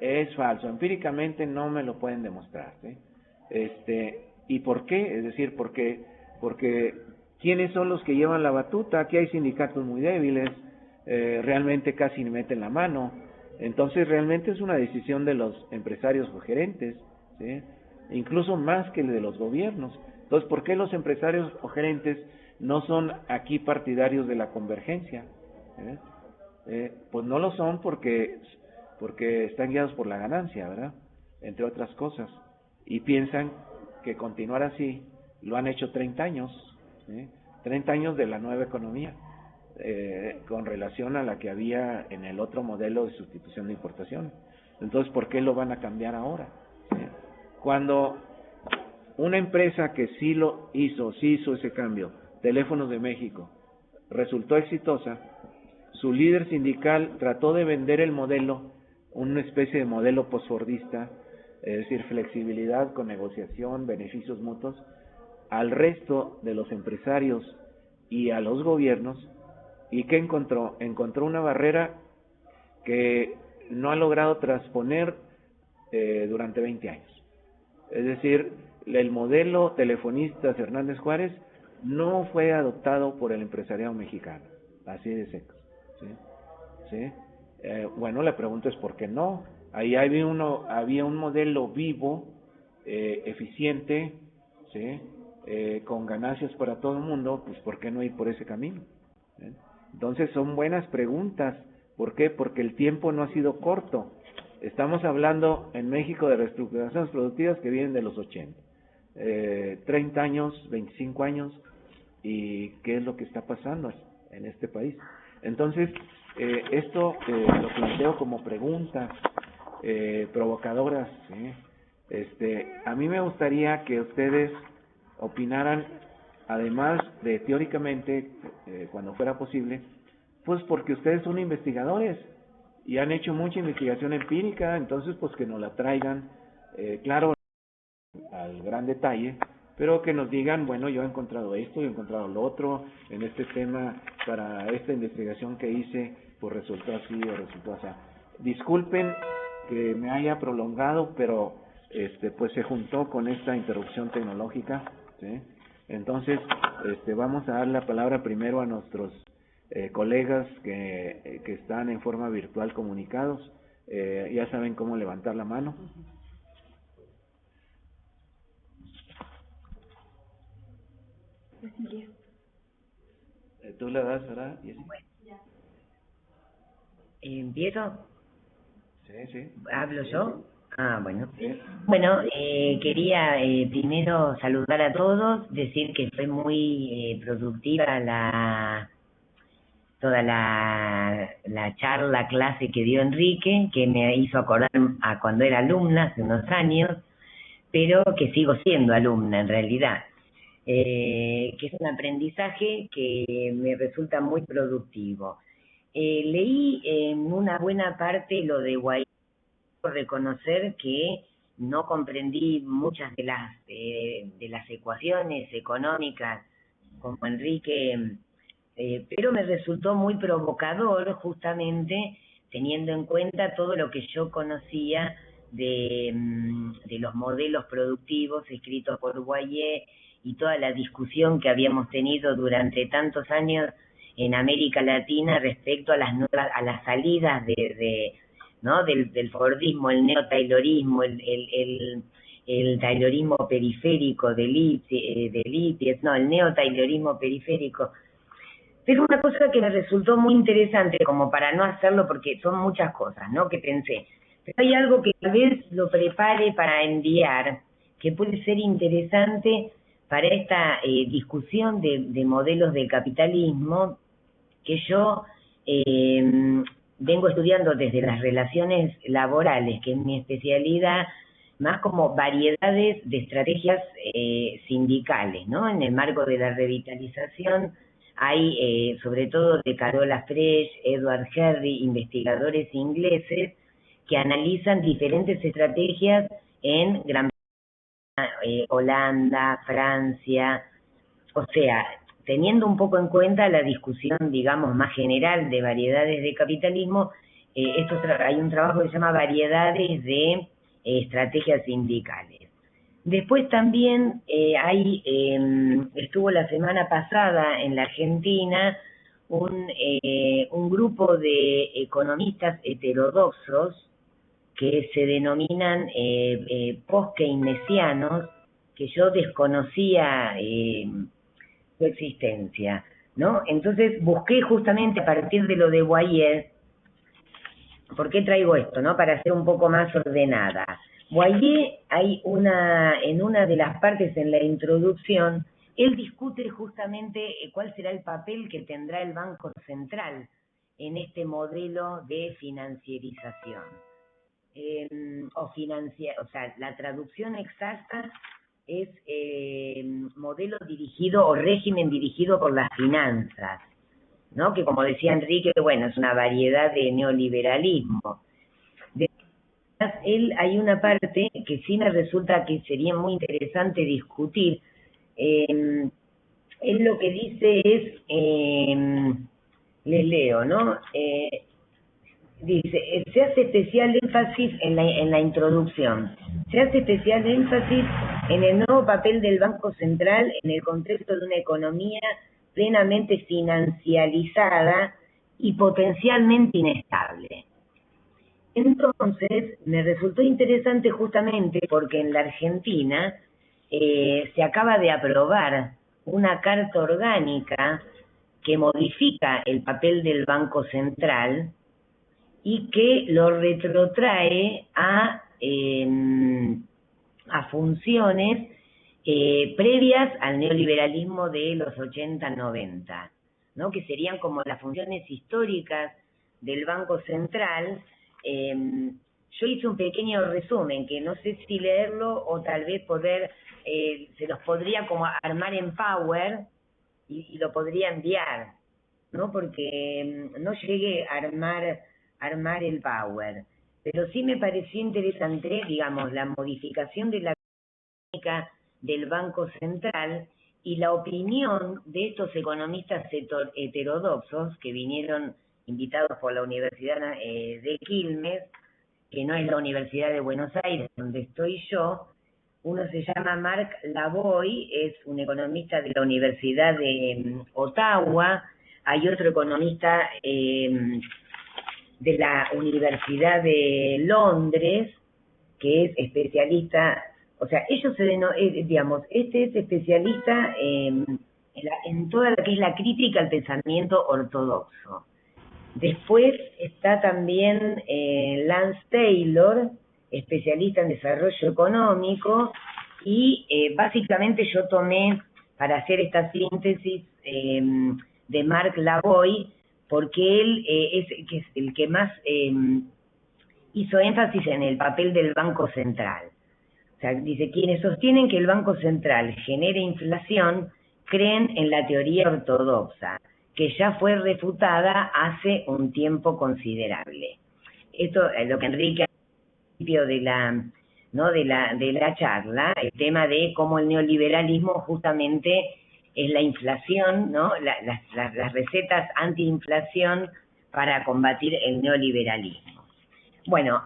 Es falso. Empíricamente no me lo pueden demostrar, ¿sí? ¿Y por qué? Es decir, porque ¿quiénes son los que llevan la batuta? Aquí hay sindicatos muy débiles, realmente casi ni meten la mano. Entonces realmente es una decisión de los empresarios o gerentes, ¿sí? Incluso más que de los gobiernos. Entonces, ¿por qué los empresarios o gerentes no son aquí partidarios de la convergencia? Pues no lo son porque están guiados por la ganancia, ¿verdad? Entre otras cosas. Y piensan que continuar así, lo han hecho 30 años, ¿sí? 30 años de la nueva economía, con relación a la que había en el otro modelo de sustitución de importación. Entonces, ¿por qué lo van a cambiar ahora? ¿Sí? Cuando una empresa que sí hizo ese cambio, Teléfonos de México, resultó exitosa, su líder sindical trató de vender el modelo, una especie de modelo posfordista, es decir, flexibilidad con negociación, beneficios mutuos, al resto de los empresarios y a los gobiernos. ¿Y qué encontró? Encontró una barrera que no ha logrado transponer durante 20 años. Es decir, el modelo Telefonistas Hernández Juárez no fue adoptado por el empresariado mexicano, así de secos, ¿sí? ¿Sí? Bueno, la pregunta es ¿por qué no? Ahí había un modelo vivo, eficiente, ¿sí? Con ganancias para todo el mundo, pues ¿por qué no ir por ese camino? ¿Eh? Entonces son buenas preguntas. ¿Por qué? Porque el tiempo no ha sido corto. Estamos hablando en México de reestructuraciones productivas que vienen de los 80. 30 años, 25 años, y ¿qué es lo que está pasando en este país? Entonces, esto lo planteo como preguntas provocadoras, ¿sí? A mí me gustaría que ustedes opinaran, además de teóricamente, cuando fuera posible, pues porque ustedes son investigadores y han hecho mucha investigación empírica, entonces pues que nos la traigan, claro, al gran detalle, pero que nos digan, bueno, yo he encontrado esto, yo he encontrado lo otro, en este tema, para esta investigación que hice, pues resultó así o resultó así. Disculpen que me haya prolongado, pero pues se juntó con esta interrupción tecnológica, ¿sí? Entonces, vamos a dar la palabra primero a nuestros colegas que están en forma virtual comunicados. Ya saben cómo levantar la mano. Tú la das, ¿verdad? ¿Empiezo? Sí, sí. ¿Hablo yo? Ah, bueno. Sí. Bueno, quería primero saludar a todos, decir que fue muy productiva toda la charla, clase que dio Enrique, que me hizo acordar a cuando era alumna hace unos años, pero que sigo siendo alumna en realidad. Que es un aprendizaje que me resulta muy productivo. Leí en una buena parte lo de Guaidó, reconocer que no comprendí muchas de las ecuaciones económicas como Enrique, pero me resultó muy provocador justamente teniendo en cuenta todo lo que yo conocía de los modelos productivos escritos por Guaidó y toda la discusión que habíamos tenido durante tantos años en América Latina respecto a las salidas ¿no? del Fordismo, el neotaylorismo, el taylorismo periférico del IPIES, no, el neotaylorismo periférico. Pero una cosa que me resultó muy interesante, como para no hacerlo, porque son muchas cosas, ¿no?, que pensé. Pero hay algo que tal vez lo prepare para enviar, que puede ser interesante para esta discusión de modelos de capitalismo, que yo vengo estudiando desde las relaciones laborales, que es mi especialidad, más como variedades de estrategias sindicales, ¿no? En el marco de la revitalización hay, sobre todo de Carola Frech, Edward Herry, investigadores ingleses, que analizan diferentes estrategias en Gran Holanda, Francia, o sea, teniendo un poco en cuenta la discusión, digamos, más general de variedades de capitalismo, hay un trabajo que se llama Variedades de Estrategias Sindicales. Después también estuvo la semana pasada en la Argentina un grupo de economistas heterodoxos que se denominan post-keynesianos, que yo desconocía su existencia, ¿no? Entonces busqué justamente a partir de lo de Boyer. ¿Por qué traigo esto, no? Para ser un poco más ordenada. Boyer, en una de las partes en la introducción, él discute justamente cuál será el papel que tendrá el Banco Central en este modelo de financiarización. O sea, la traducción exacta es modelo dirigido o régimen dirigido por las finanzas, ¿no? Que como decía Enrique, bueno, es una variedad de neoliberalismo. Hay una parte que sí me resulta que sería muy interesante discutir. Él lo que dice es, les leo, ¿no? Dice, se hace especial énfasis en la introducción, se hace especial énfasis en el nuevo papel del Banco Central en el contexto de una economía plenamente financializada y potencialmente inestable. Entonces, me resultó interesante justamente porque en la Argentina se acaba de aprobar una carta orgánica que modifica el papel del Banco Central y que lo retrotrae a funciones previas al neoliberalismo de los 80-90, ¿no? Que serían como las funciones históricas del Banco Central. Yo hice un pequeño resumen, que no sé si leerlo o tal vez se los podría como armar en Power y lo podría enviar, ¿no? Porque no llegué a armar el Power, pero sí me pareció interesante, digamos, la modificación de la técnica del Banco Central y la opinión de estos economistas heterodoxos que vinieron invitados por la Universidad de Quilmes, que no es la Universidad de Buenos Aires, donde estoy yo. Uno se llama Marc Lavoie, es un economista de la Universidad de Ottawa. Hay otro economista de la Universidad de Londres, que es especialista, o sea, ellos digamos, este es especialista en toda lo que es la crítica al pensamiento ortodoxo. Después está también Lance Taylor, especialista en desarrollo económico, y básicamente yo tomé para hacer esta síntesis de Marc Lavoie, porque él es el que más hizo énfasis en el papel del Banco Central. O sea, dice, quienes sostienen que el Banco Central genere inflación creen en la teoría ortodoxa, que ya fue refutada hace un tiempo considerable. Esto es lo que Enrique al principio de la charla, el tema de cómo el neoliberalismo justamente es la inflación, ¿no? Las recetas antiinflación para combatir el neoliberalismo. Bueno,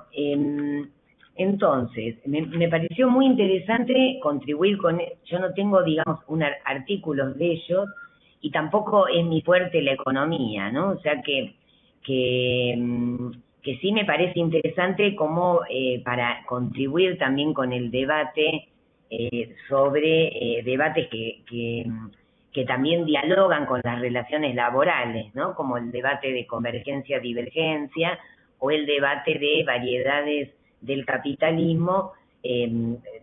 entonces, me pareció muy interesante contribuir yo no tengo, digamos, artículos de ellos, y tampoco es mi fuerte la economía, ¿no? O sea que sí me parece interesante como para contribuir también con el debate sobre debates que también dialogan con las relaciones laborales, ¿no? Como el debate de convergencia-divergencia o el debate de variedades del capitalismo,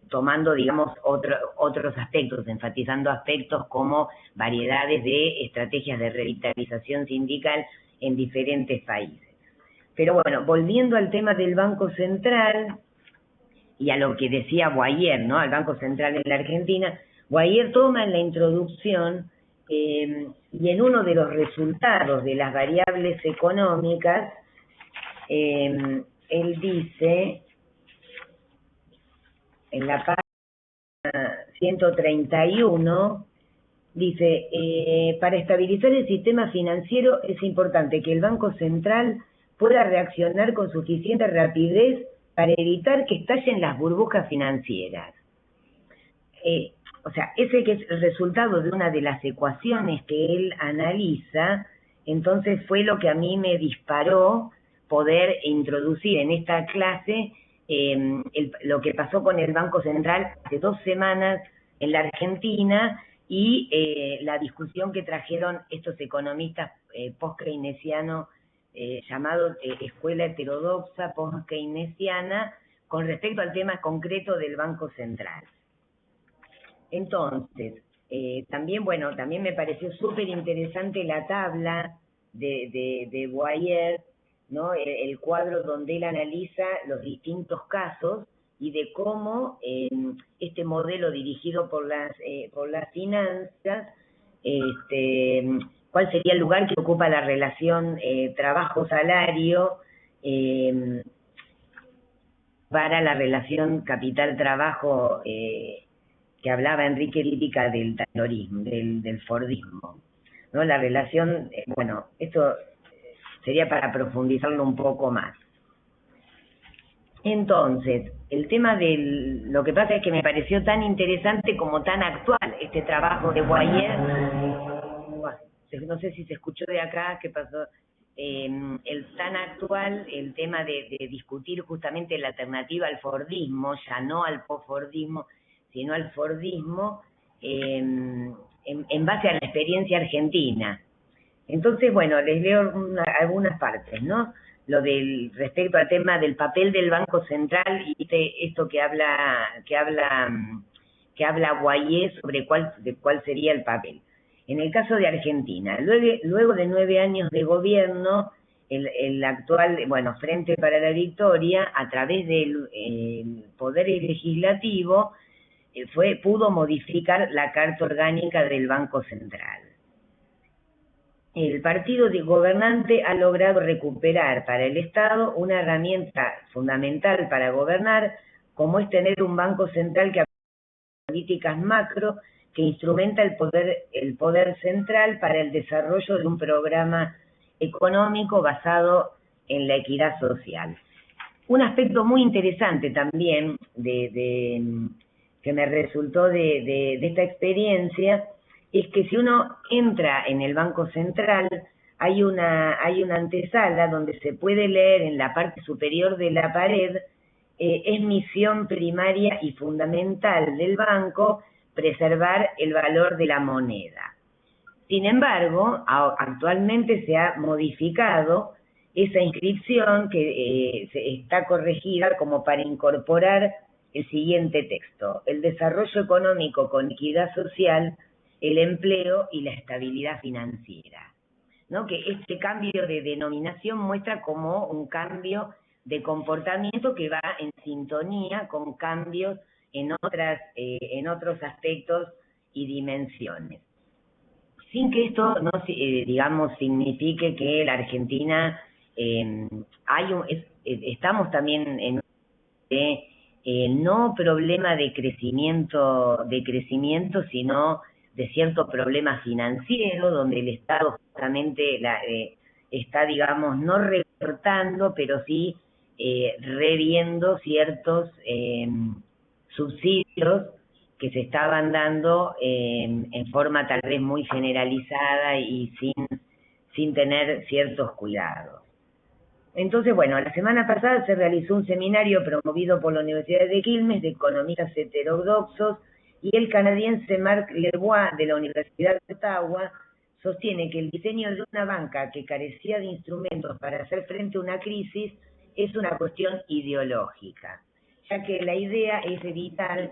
tomando, digamos, otros aspectos, enfatizando aspectos como variedades de estrategias de revitalización sindical en diferentes países. Pero bueno, volviendo al tema del Banco Central y a lo que decía Boyer, ¿no? Al Banco Central en la Argentina, Boyer toma en la introducción y en uno de los resultados de las variables económicas, él dice, en la página 131, dice, para estabilizar el sistema financiero es importante que el Banco Central pueda reaccionar con suficiente rapidez para evitar que estallen las burbujas financieras. O sea, ese que es el resultado de una de las ecuaciones que él analiza, entonces fue lo que a mí me disparó poder introducir en esta clase lo que pasó con el Banco Central hace 2 semanas en la Argentina y la discusión que trajeron estos economistas post-keynesianos llamados Escuela Heterodoxa Post-Keynesiana con respecto al tema concreto del Banco Central. Entonces, también me pareció súper interesante la tabla de Boyer, ¿no? El cuadro donde él analiza los distintos casos y de cómo este modelo dirigido por las finanzas, cuál sería el lugar que ocupa la relación trabajo-salario para la relación capital-trabajo que hablaba Enrique Lítica del taylorismo, del fordismo, ¿no? La relación, esto sería para profundizarlo un poco más. Entonces, el tema lo que pasa es que me pareció tan interesante como tan actual este trabajo de Boyer. No sé si se escuchó de acá, qué pasó. Tan actual el tema de discutir justamente la alternativa al fordismo, ya no al posfordismo, sino al fordismo, en base a la experiencia argentina. Entonces, les leo algunas partes, ¿no? Lo respecto al tema del papel del Banco Central y esto que habla Boyer sobre cuál sería el papel. En el caso de Argentina, luego de 9 años de gobierno, el actual, Frente para la Victoria, a través del Poder Legislativo, pudo modificar la Carta Orgánica del Banco Central. El partido gobernante ha logrado recuperar para el Estado una herramienta fundamental para gobernar, como es tener un Banco Central que aplica políticas macro que instrumenta el poder central para el desarrollo de un programa económico basado en la equidad social. Un aspecto muy interesante también que me resultó de esta experiencia es que si uno entra en el Banco Central, hay una antesala donde se puede leer en la parte superior de la pared, es misión primaria y fundamental del banco preservar el valor de la moneda. Sin embargo, actualmente se ha modificado esa inscripción que está corregida como para incorporar el siguiente texto: el desarrollo económico con equidad social, el empleo y la estabilidad financiera, ¿no? Que este cambio de denominación muestra como un cambio de comportamiento que va en sintonía con cambios en otros aspectos y dimensiones. Sin que esto no signifique que la Argentina estamos también en no problema de crecimiento, sino de cierto problema financiero, donde el Estado justamente está, no recortando, pero sí reviendo ciertos subsidios que se estaban dando en forma tal vez muy generalizada y sin tener ciertos cuidados. Entonces, la semana pasada se realizó un seminario promovido por la Universidad de Quilmes de economistas heterodoxos, y el canadiense Marc Lebois de la Universidad de Ottawa sostiene que el diseño de una banca que carecía de instrumentos para hacer frente a una crisis es una cuestión ideológica, ya que la idea es evitar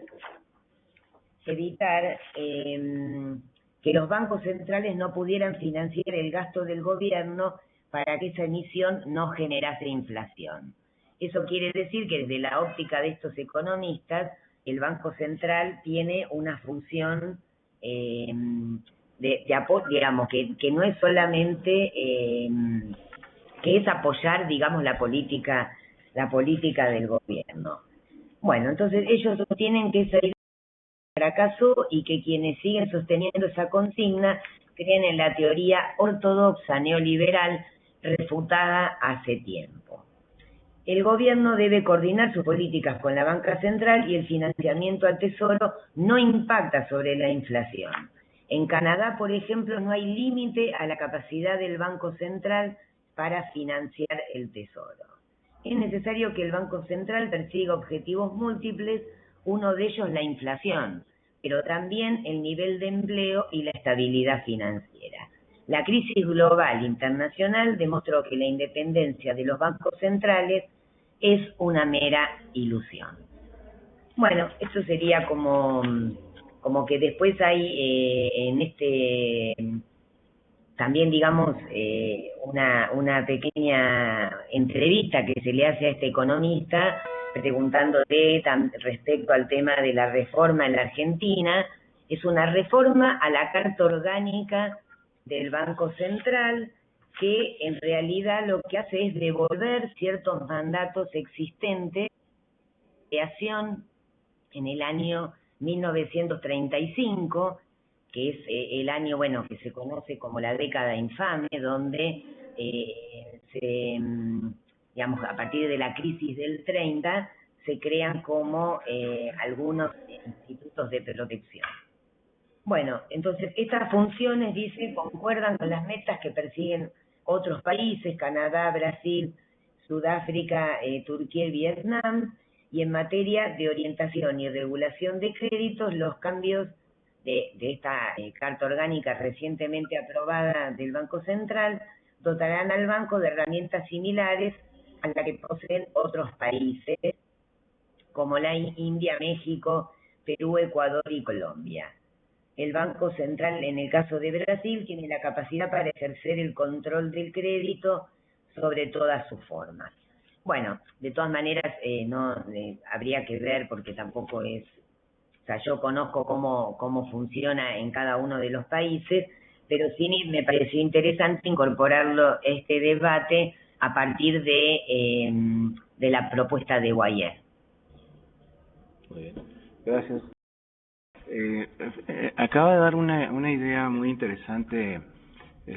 que los bancos centrales no pudieran financiar el gasto del gobierno para que esa emisión no generase inflación. Eso quiere decir que desde la óptica de estos economistas, el Banco Central tiene una función de apoyo, que no es solamente que es apoyar, la política del gobierno. Entonces ellos tienen que salir fracasó y que quienes siguen sosteniendo esa consigna creen en la teoría ortodoxa neoliberal refutada hace tiempo. El gobierno debe coordinar sus políticas con la banca central y el financiamiento al tesoro no impacta sobre la inflación. En Canadá, por ejemplo, no hay límite a la capacidad del Banco Central para financiar el tesoro. Es necesario que el Banco Central persiga objetivos múltiples, uno de ellos la inflación, pero también el nivel de empleo y la estabilidad financiera. La crisis global internacional demostró que la independencia de los bancos centrales es una mera ilusión. Bueno, eso sería como que después hay en este también, digamos, una pequeña entrevista que se le hace a este economista preguntándole respecto al tema de la reforma en la Argentina. Es una reforma a la Carta Orgánica del Banco Central que en realidad lo que hace es devolver ciertos mandatos existentes de creación en el año 1935, que es el año, bueno, que se conoce como la década infame, donde digamos, a partir de la crisis del 30, se crean como algunos institutos de protección. Bueno, entonces estas funciones, dice, concuerdan con las metas que persiguen otros países, Canadá, Brasil, Sudáfrica, Turquía y Vietnam, y en materia de orientación y regulación de créditos, los cambios de esta Carta Orgánica recientemente aprobada del Banco Central dotarán al banco de herramientas similares a las que poseen otros países, como la India, México, Perú, Ecuador y Colombia. El Banco Central, en el caso de Brasil, tiene la capacidad para ejercer el control del crédito sobre todas sus formas. Bueno, de todas maneras, habría que ver, porque tampoco es... O sea, yo conozco cómo funciona en cada uno de los países, pero sí me pareció interesante incorporarlo este debate a partir de la propuesta de Guayer. Muy bien, gracias. Acaba de dar una idea muy interesante,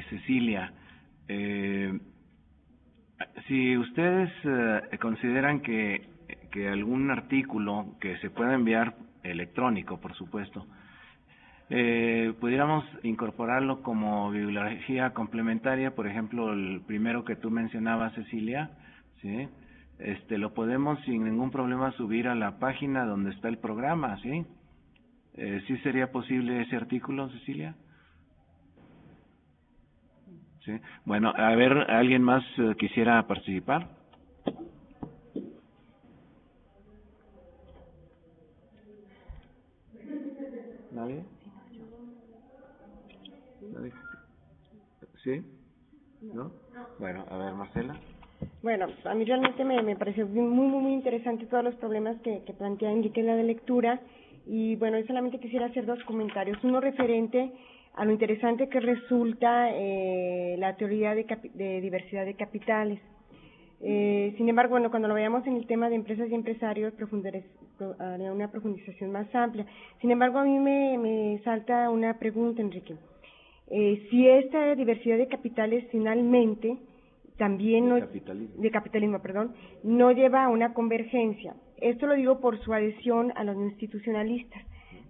Cecilia. Si ustedes consideran que algún artículo que se pueda enviar electrónico, por supuesto, pudiéramos incorporarlo como bibliografía complementaria, por ejemplo, el primero que tú mencionabas, Cecilia, ¿sí? Lo podemos sin ningún problema subir a la página donde está el programa, ¿sí? ¿Sí sería posible ese artículo, Cecilia? Sí. Bueno, a ver, ¿alguien más quisiera participar? ¿Nadie? ¿Nadie? ¿Sí? ¿No? Bueno, a ver, Marcela. Bueno, a mí realmente me pareció muy interesante todos los problemas que plantea Enrique en la de lectura, y bueno, yo solamente quisiera hacer dos comentarios. Uno referente a lo interesante que resulta la teoría de diversidad de capitales. Sin embargo, bueno, cuando lo veamos en el tema de empresas y empresarios, haré una profundización más amplia. Sin embargo, a mí me salta una pregunta, Enrique. Si esta diversidad de capitales finalmente también de capitalismo, no lleva a una convergencia. Esto lo digo por su adhesión a los institucionalistas,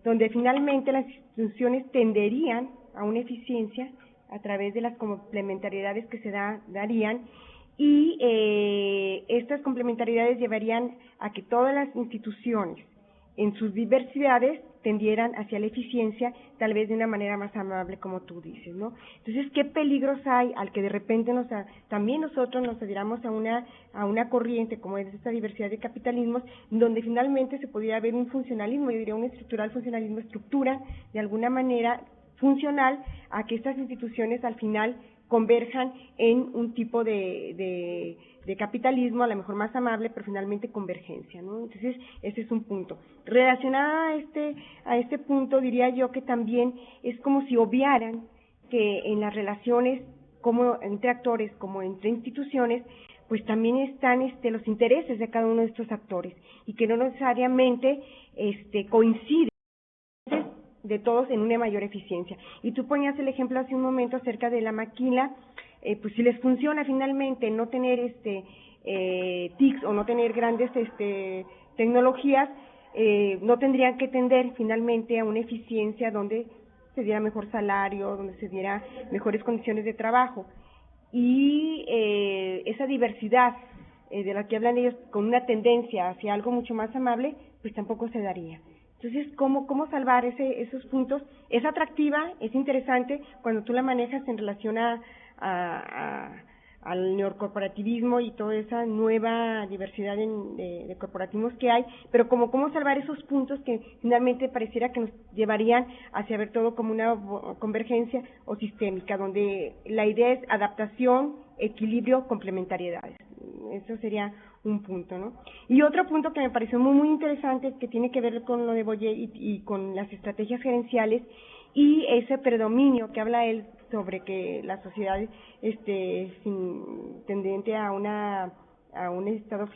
donde finalmente las instituciones tenderían a una eficiencia a través de las complementariedades que se darían, y estas complementariedades llevarían a que todas las instituciones en sus diversidades tendieran hacia la eficiencia, tal vez de una manera más amable, como tú dices, ¿no? Entonces, ¿qué peligros hay al que de repente también nosotros nos adhiramos a una corriente como es esta diversidad de capitalismos, donde finalmente se podría ver un funcionalismo, yo diría un estructural funcionalismo, estructura de alguna manera funcional a que estas instituciones al final converjan en un tipo de capitalismo, a lo mejor más amable, pero finalmente convergencia, ¿no? Entonces, ese es un punto. Relacionada a este punto, diría yo que también es como si obviaran que en las relaciones como entre actores, como entre instituciones, pues también están los intereses de cada uno de estos actores, y que no necesariamente coinciden de todos en una mayor eficiencia. Y tú ponías el ejemplo hace un momento acerca de la maquila, pues si les funciona finalmente no tener TICs o no tener grandes tecnologías, no tendrían que tender finalmente a una eficiencia donde se diera mejor salario, donde se diera mejores condiciones de trabajo. Y esa diversidad de la que hablan ellos, con una tendencia hacia algo mucho más amable, pues tampoco se daría. Entonces, ¿cómo salvar esos puntos? Es atractiva, es interesante cuando tú la manejas en relación al neocorporativismo y toda esa nueva diversidad de corporatismos que hay, pero cómo salvar esos puntos que finalmente pareciera que nos llevarían hacia ver todo como una convergencia o sistémica, donde la idea es adaptación, equilibrio, complementariedades. Eso sería un punto, ¿no? Y otro punto que me pareció muy interesante, que tiene que ver con lo de Boyer y con las estrategias gerenciales y ese predominio que habla él sobre que la sociedad tendiente a un estado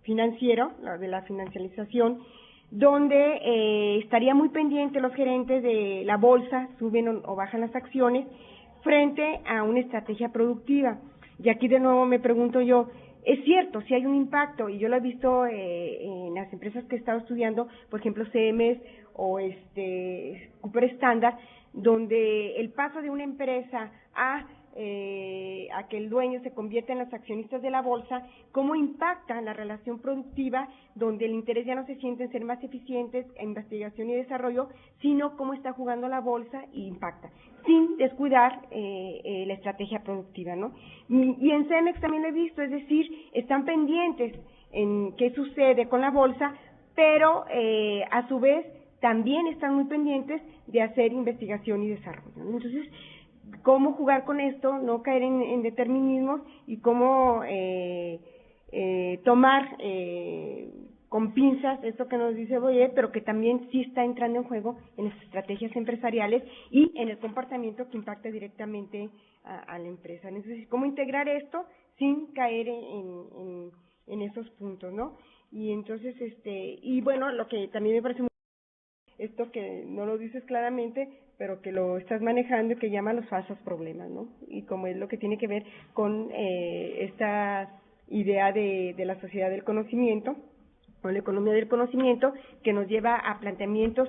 financiero, de la financialización, donde estaría muy pendiente los gerentes de la bolsa, suben o bajan las acciones, frente a una estrategia productiva. Y aquí de nuevo me pregunto yo, es cierto, si hay un impacto, y yo lo he visto en las empresas que he estado estudiando, por ejemplo CMS o Cooper Standard, donde el paso de una empresa a que el dueño se convierta en los accionistas de la bolsa, cómo impacta la relación productiva, donde el interés ya no se siente en ser más eficientes en investigación y desarrollo, sino cómo está jugando la bolsa y impacta, sin descuidar la estrategia productiva, ¿no? Y en Cemex también lo he visto, es decir, están pendientes en qué sucede con la bolsa, pero a su vez también están muy pendientes de hacer investigación y desarrollo, ¿no? Entonces, cómo jugar con esto, no caer en determinismos y cómo tomar con pinzas esto que nos dice Boyer, pero que también sí está entrando en juego en las estrategias empresariales y en el comportamiento que impacta directamente a la empresa. Entonces, cómo integrar esto sin caer en esos puntos, ¿no? Y entonces, y bueno, lo que también me parece muy esto que no lo dices claramente, pero que lo estás manejando y que llama los falsos problemas, ¿no? Y como es lo que tiene que ver con esta idea de la sociedad del conocimiento, o la economía del conocimiento, que nos lleva a planteamientos,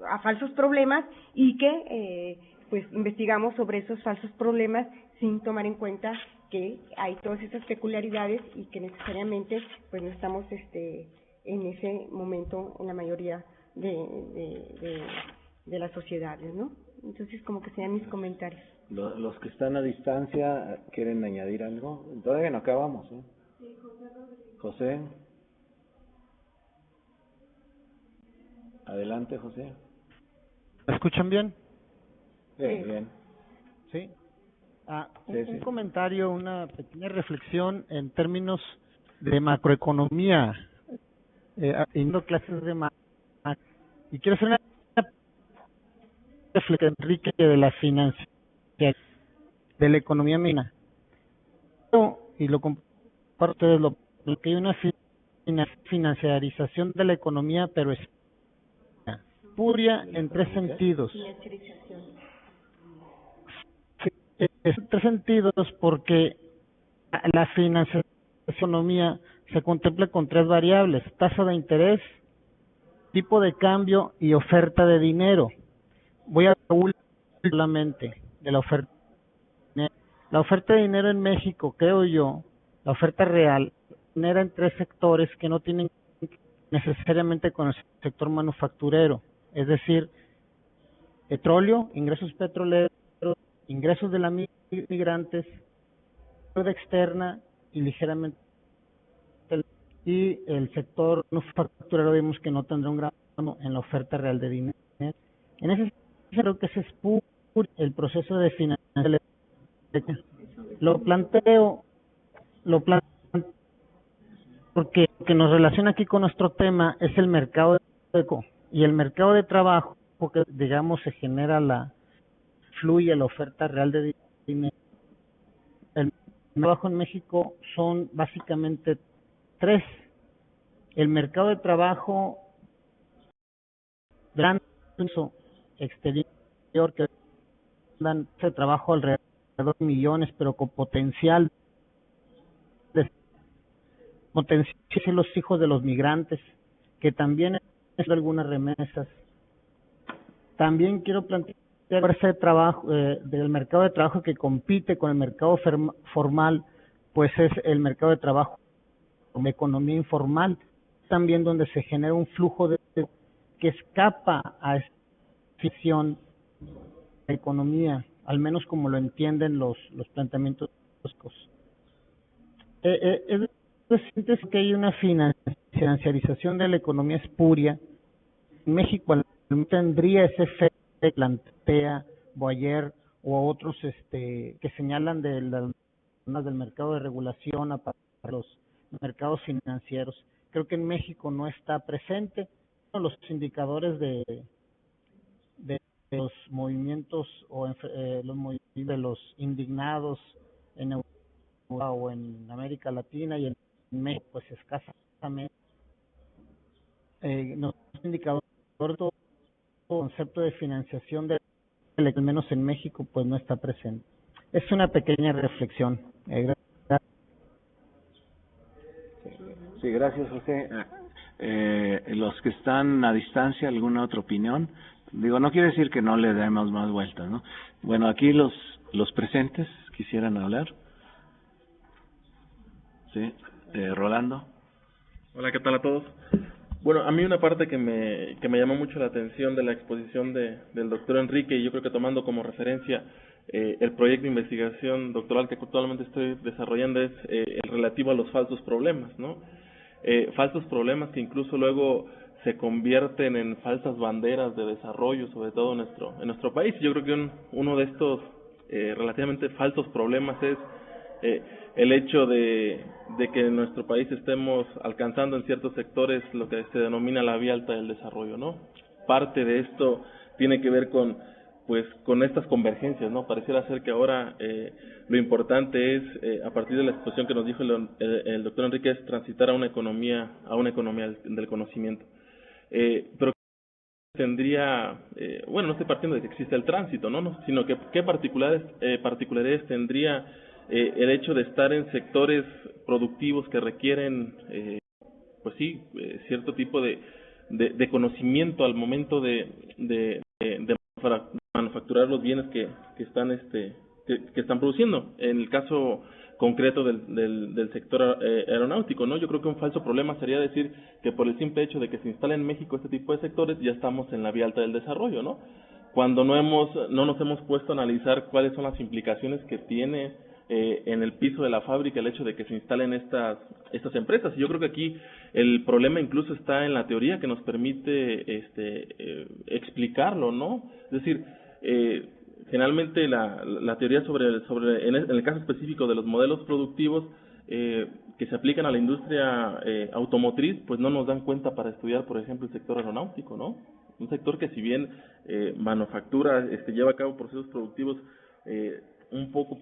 a falsos problemas y que, pues, investigamos sobre esos falsos problemas sin tomar en cuenta que hay todas esas peculiaridades y que necesariamente, pues, no estamos, en ese momento en la mayoría de las sociedades, ¿no? Entonces, como que sean mis comentarios. Los que están a distancia, ¿quieren añadir algo? Todavía no acabamos, ¿eh? José. Adelante, José. ¿Me escuchan bien? Sí, bien. Sí. Sí, Un sí. comentario, una pequeña reflexión en términos de macroeconomía, yendo clases de y quiero hacer una reflexión, Enrique, de la financiación, de la economía mexicana. Y lo comparto de lo que hay una financiarización de la economía, pero es puria en tres sentidos. En tres sentidos, porque la financiación de la economía se contempla con tres variables: tasa de interés, tipo de cambio y oferta de dinero. Voy a hablar solamente de la oferta de dinero. La oferta de dinero en México, creo yo, la oferta real, genera en tres sectores que no tienen necesariamente con el sector manufacturero, es decir, petróleo, ingresos petroleros, ingresos de los migrantes, deuda externa y ligeramente y el sector manufacturero vemos que no tendrá un gran en la oferta real de dinero. En ese sentido, creo que ese es puro el proceso de financiación. Lo planteo porque lo que nos relaciona aquí con nuestro tema es el mercado y el mercado de trabajo, porque digamos se genera fluye la oferta real de dinero. El trabajo en México son básicamente tres: el mercado de trabajo gran uso exterior que dan ese trabajo alrededor de millones, pero con potencial de los hijos de los migrantes, que también es algunas remesas. También quiero plantear ese trabajo del mercado de trabajo que compite con el mercado formal, pues es el mercado de trabajo de economía informal, también donde se genera un flujo que escapa a esta ficción de economía, al menos como lo entienden los planteamientos. Es decir, que hay una financiarización de la economía espuria. En México no tendría ese efecto que plantea Boyer o otros que señalan del mercado de regulación para los mercados financieros. Creo que en México no está presente. Los indicadores de los movimientos los movimientos de los indignados en Europa o en América Latina y en México, pues escasamente no indicador todo concepto de financiación al menos en México pues no está presente. Es una pequeña reflexión. Sí, gracias, José. Los que están a distancia, ¿alguna otra opinión? Digo, no quiere decir que no le demos más vueltas, ¿no? Bueno, aquí los presentes quisieran hablar. Sí, Rolando. Hola, ¿qué tal a todos? Bueno, a mí una parte que me llamó mucho la atención de la exposición del doctor Enrique, y yo creo que tomando como referencia el proyecto de investigación doctoral que actualmente estoy desarrollando, es el relativo a los falsos problemas, ¿no? Falsos problemas que incluso luego se convierten en falsas banderas de desarrollo, sobre todo en nuestro país. Yo creo que uno de estos relativamente falsos problemas es el hecho de que en nuestro país estemos alcanzando en ciertos sectores lo que se denomina la vía alta del desarrollo, ¿no? Parte de esto tiene que ver con estas convergencias, ¿no? Pareciera ser que ahora lo importante es, a partir de la exposición que nos dijo el doctor Enrique, es transitar a una economía del conocimiento. Pero tendría, no estoy partiendo de que existe el tránsito, ¿no? Sino que qué particularidades tendría el hecho de estar en sectores productivos que requieren, cierto tipo de conocimiento al momento de manufacturar los bienes que están produciendo. En el caso concreto del sector aeronáutico, ¿no? Yo creo que un falso problema sería decir que por el simple hecho de que se instale en México este tipo de sectores ya estamos en la vía alta del desarrollo, ¿no? Cuando no nos hemos puesto a analizar cuáles son las implicaciones que tiene en el piso de la fábrica el hecho de que se instalen estas empresas. Y yo creo que aquí el problema incluso está en la teoría que nos permite explicarlo, ¿no? Es decir, generalmente la teoría en el caso específico de los modelos productivos que se aplican a la industria automotriz, pues no nos dan cuenta para estudiar, por ejemplo, el sector aeronáutico, ¿no? Un sector que si bien manufactura, lleva a cabo procesos productivos un poco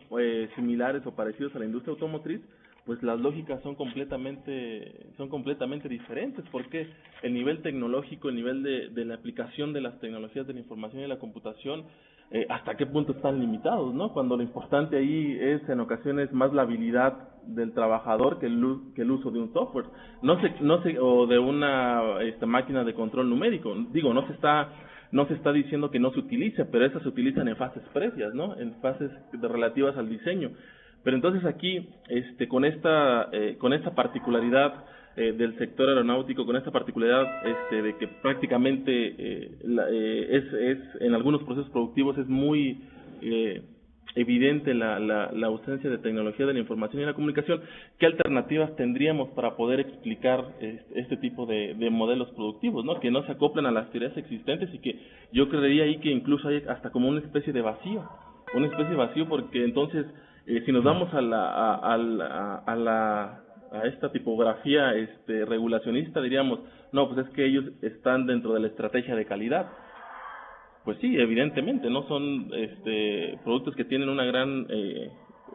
similares o parecidos a la industria automotriz, pues las lógicas son completamente diferentes, porque el nivel tecnológico, el nivel de la aplicación de las tecnologías de la información y la computación, hasta qué punto están limitados, ¿no? Cuando lo importante ahí es en ocasiones más la habilidad del trabajador que el uso de un software, o de una máquina de control numérico. Digo, no se está diciendo que no se utilice, pero esas se utilizan en fases previas, ¿no? En fases relativas al diseño. Pero entonces aquí, con esta particularidad del sector aeronáutico, con esta particularidad de que prácticamente en algunos procesos productivos es muy evidente la ausencia de tecnología de la información y la comunicación, ¿qué alternativas tendríamos para poder explicar este tipo de modelos productivos, ¿no? Que no se acoplen a las teorías existentes y que yo creería ahí que incluso hay hasta como una especie de vacío, porque entonces si nos vamos a esta tipografía regulacionista, diríamos, no, pues es que ellos están dentro de la estrategia de calidad. Pues sí, evidentemente, no son productos que tienen una gran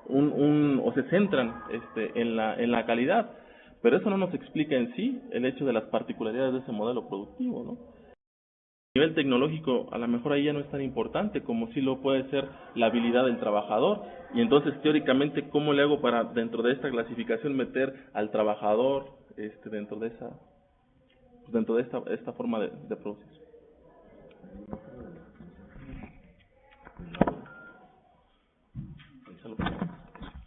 o se centran en la calidad, pero eso no nos explica en sí el hecho de las particularidades de ese modelo productivo, ¿no? nivel tecnológico a lo mejor ahí ya no es tan importante como sí lo puede ser la habilidad del trabajador. Y entonces, teóricamente, ¿cómo le hago para dentro de esta clasificación meter al trabajador dentro de esta forma de producir?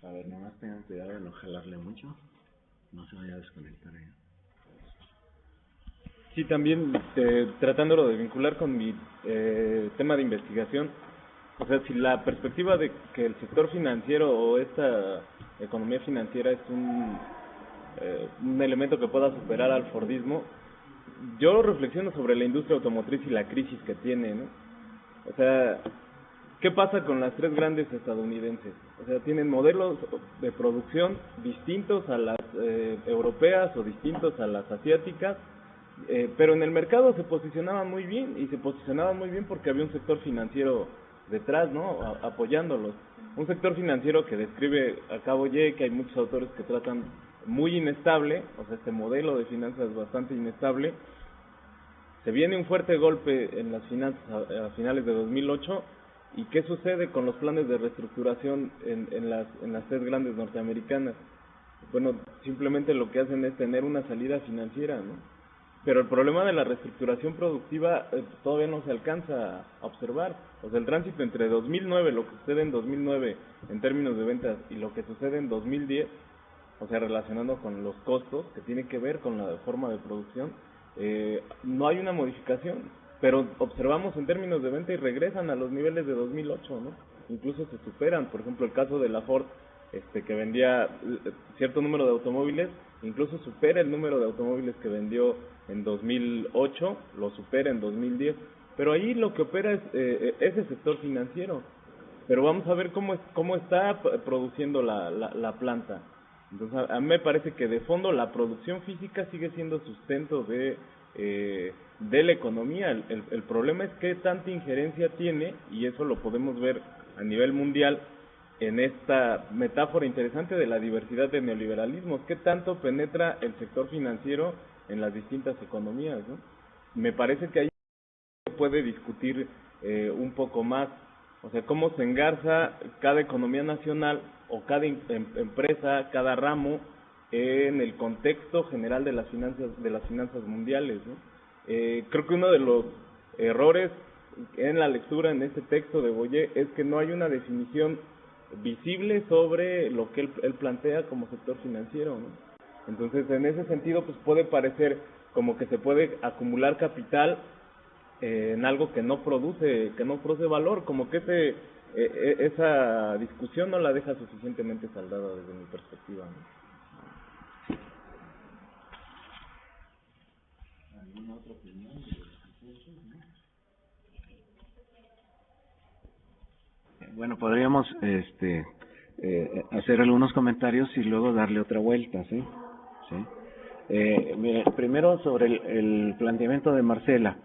A ver, nomás tengan cuidado de no jalarle mucho, no se vaya a desconectar ahí. Sí, también tratándolo de vincular con mi tema de investigación, o sea, si la perspectiva de que el sector financiero o esta economía financiera es un elemento que pueda superar al Fordismo, yo reflexiono sobre la industria automotriz y la crisis que tiene, ¿no? O sea, ¿qué pasa con las tres grandes estadounidenses? O sea, tienen modelos de producción distintos a las europeas o distintos a las asiáticas, pero en el mercado se posicionaban muy bien, y se posicionaban muy bien porque había un sector financiero detrás, ¿no? Apoyándolos. Un sector financiero que describe a Cabo Y, que hay muchos autores que tratan muy inestable, o sea, este modelo de finanzas bastante inestable. Se viene un fuerte golpe en las finanzas a finales de 2008, ¿y qué sucede con los planes de reestructuración en las tres grandes norteamericanas? Bueno, simplemente lo que hacen es tener una salida financiera, ¿no? Pero el problema de la reestructuración productiva todavía no se alcanza a observar. O sea, el tránsito entre 2009, lo que sucede en 2009 en términos de ventas, y lo que sucede en 2010, o sea, relacionando con los costos, que tiene que ver con la forma de producción, no hay una modificación, pero observamos en términos de venta y regresan a los niveles de 2008, ¿no? Incluso se superan. Por ejemplo, el caso de la Ford, que vendía cierto número de automóviles, incluso supera el número de automóviles que vendió en 2008, lo supera en 2010, pero ahí lo que opera es ese sector financiero. Pero vamos a ver cómo está produciendo la planta. Entonces, a mí me parece que de fondo la producción física sigue siendo sustento de la economía. El problema es qué tanta injerencia tiene, y eso lo podemos ver a nivel mundial en esta metáfora interesante de la diversidad de neoliberalismos. ¿Qué tanto penetra el sector financiero en las distintas economías, ¿no? Me parece que ahí se puede discutir un poco más, o sea, cómo se engarza cada economía nacional o cada empresa, cada ramo en el contexto general de las finanzas mundiales, ¿no? Creo que uno de los errores en la lectura en este texto de Boyer es que no hay una definición visible sobre lo que él plantea como sector financiero, ¿no? Entonces, en ese sentido, pues puede parecer como que se puede acumular capital en algo que no produce valor, como que esa discusión no la deja suficientemente saldada desde mi perspectiva, ¿no? ¿Alguna otra opinión? Bueno, podríamos hacer algunos comentarios y luego darle otra vuelta, ¿sí? Mire, primero sobre el planteamiento de Marcela.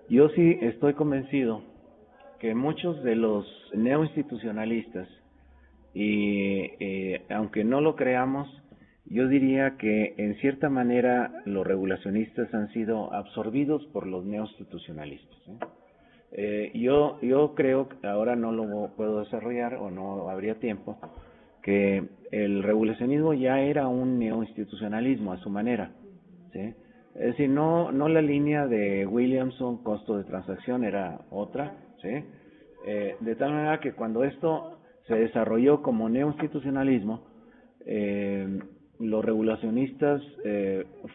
Yo sí estoy convencido que muchos de los neoinstitucionalistas, y aunque no lo creamos, yo diría que en cierta manera los regulacionistas han sido absorbidos por los neoinstitucionalistas, ¿sí? Yo creo que ahora no lo puedo desarrollar o no habría tiempo, que el regulacionismo ya era un neoinstitucionalismo a su manera, ¿sí? Es decir, no la línea de Williamson, costo de transacción, era otra, ¿sí? De tal manera que cuando esto se desarrolló como neoinstitucionalismo, los regulacionistas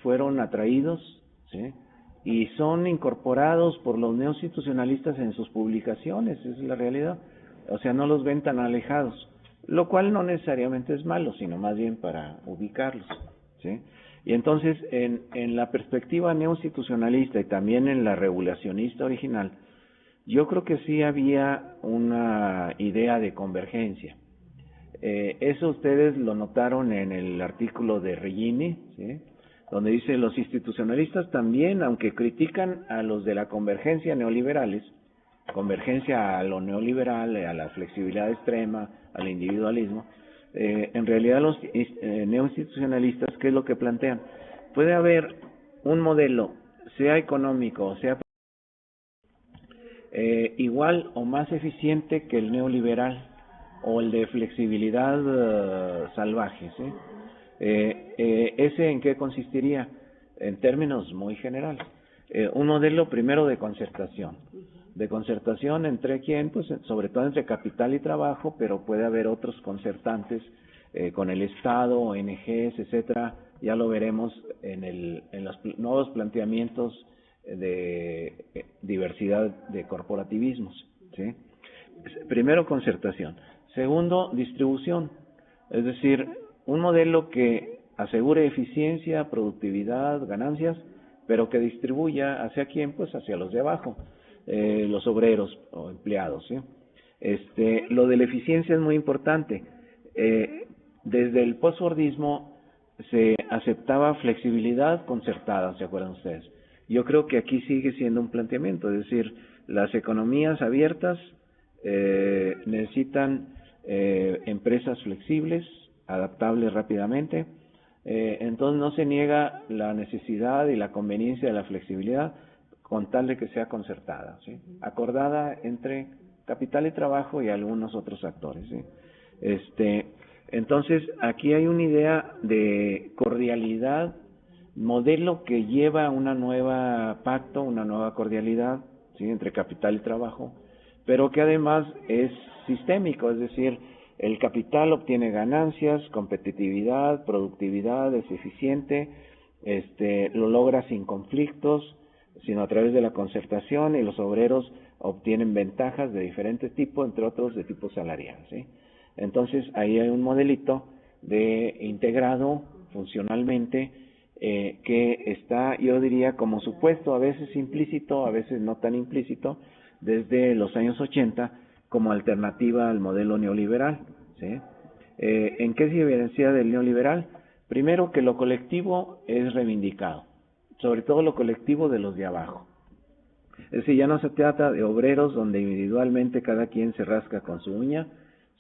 fueron atraídos, ¿sí? Y son incorporados por los neoinstitucionalistas en sus publicaciones, esa es la realidad. O sea, no los ven tan alejados, lo cual no necesariamente es malo, sino más bien para ubicarlos, ¿sí? Y entonces, en la perspectiva neoinstitucionalista y también en la regulacionista original, yo creo que sí había una idea de convergencia. Eso ustedes lo notaron en el artículo de Regini, ¿sí? Donde dice: los institucionalistas también, aunque critican a los de la convergencia neoliberales, convergencia a lo neoliberal, a la flexibilidad extrema, al individualismo, en realidad los neoinstitucionalistas, ¿qué es lo que plantean? Puede haber un modelo, sea económico, sea igual o más eficiente que el neoliberal o el de flexibilidad salvaje, ¿sí? ¿Ese en qué consistiría? En términos muy generales. Un modelo primero de concertación. De concertación entre quién, pues sobre todo entre capital y trabajo, pero puede haber otros concertantes con el Estado, ONGs, etcétera. Ya lo veremos en los nuevos planteamientos de diversidad de corporativismos, ¿sí? Primero, concertación. Segundo, distribución. Es decir, un modelo que asegure eficiencia, productividad, ganancias, pero que distribuya hacia quién, pues hacia los de abajo, los obreros o empleados, ¿sí? Lo de la eficiencia es muy importante. Desde el postfordismo se aceptaba flexibilidad concertada, ¿se acuerdan ustedes? Yo creo que aquí sigue siendo un planteamiento, es decir, las economías abiertas necesitan empresas flexibles, adaptables rápidamente, entonces no se niega la necesidad y la conveniencia de la flexibilidad con tal de que sea concertada, ¿sí? Acordada entre capital y trabajo y algunos otros actores, ¿sí? Entonces, aquí hay una idea de cordialidad, modelo que lleva a una nueva pacto, una nueva cordialidad, ¿sí? Entre capital y trabajo, pero que además es sistémico, es decir, el capital obtiene ganancias, competitividad, productividad, es eficiente, lo logra sin conflictos, sino a través de la concertación, y los obreros obtienen ventajas de diferentes tipos, entre otros de tipo salarial, ¿sí? Entonces, ahí hay un modelito de integrado funcionalmente que está, yo diría, como supuesto, a veces implícito, a veces no tan implícito, desde los años 80 como alternativa al modelo neoliberal, ¿sí? ¿En qué se diferencia del neoliberal? Primero, que lo colectivo es reivindicado, sobre todo lo colectivo de los de abajo. Es decir, ya no se trata de obreros donde individualmente cada quien se rasca con su uña,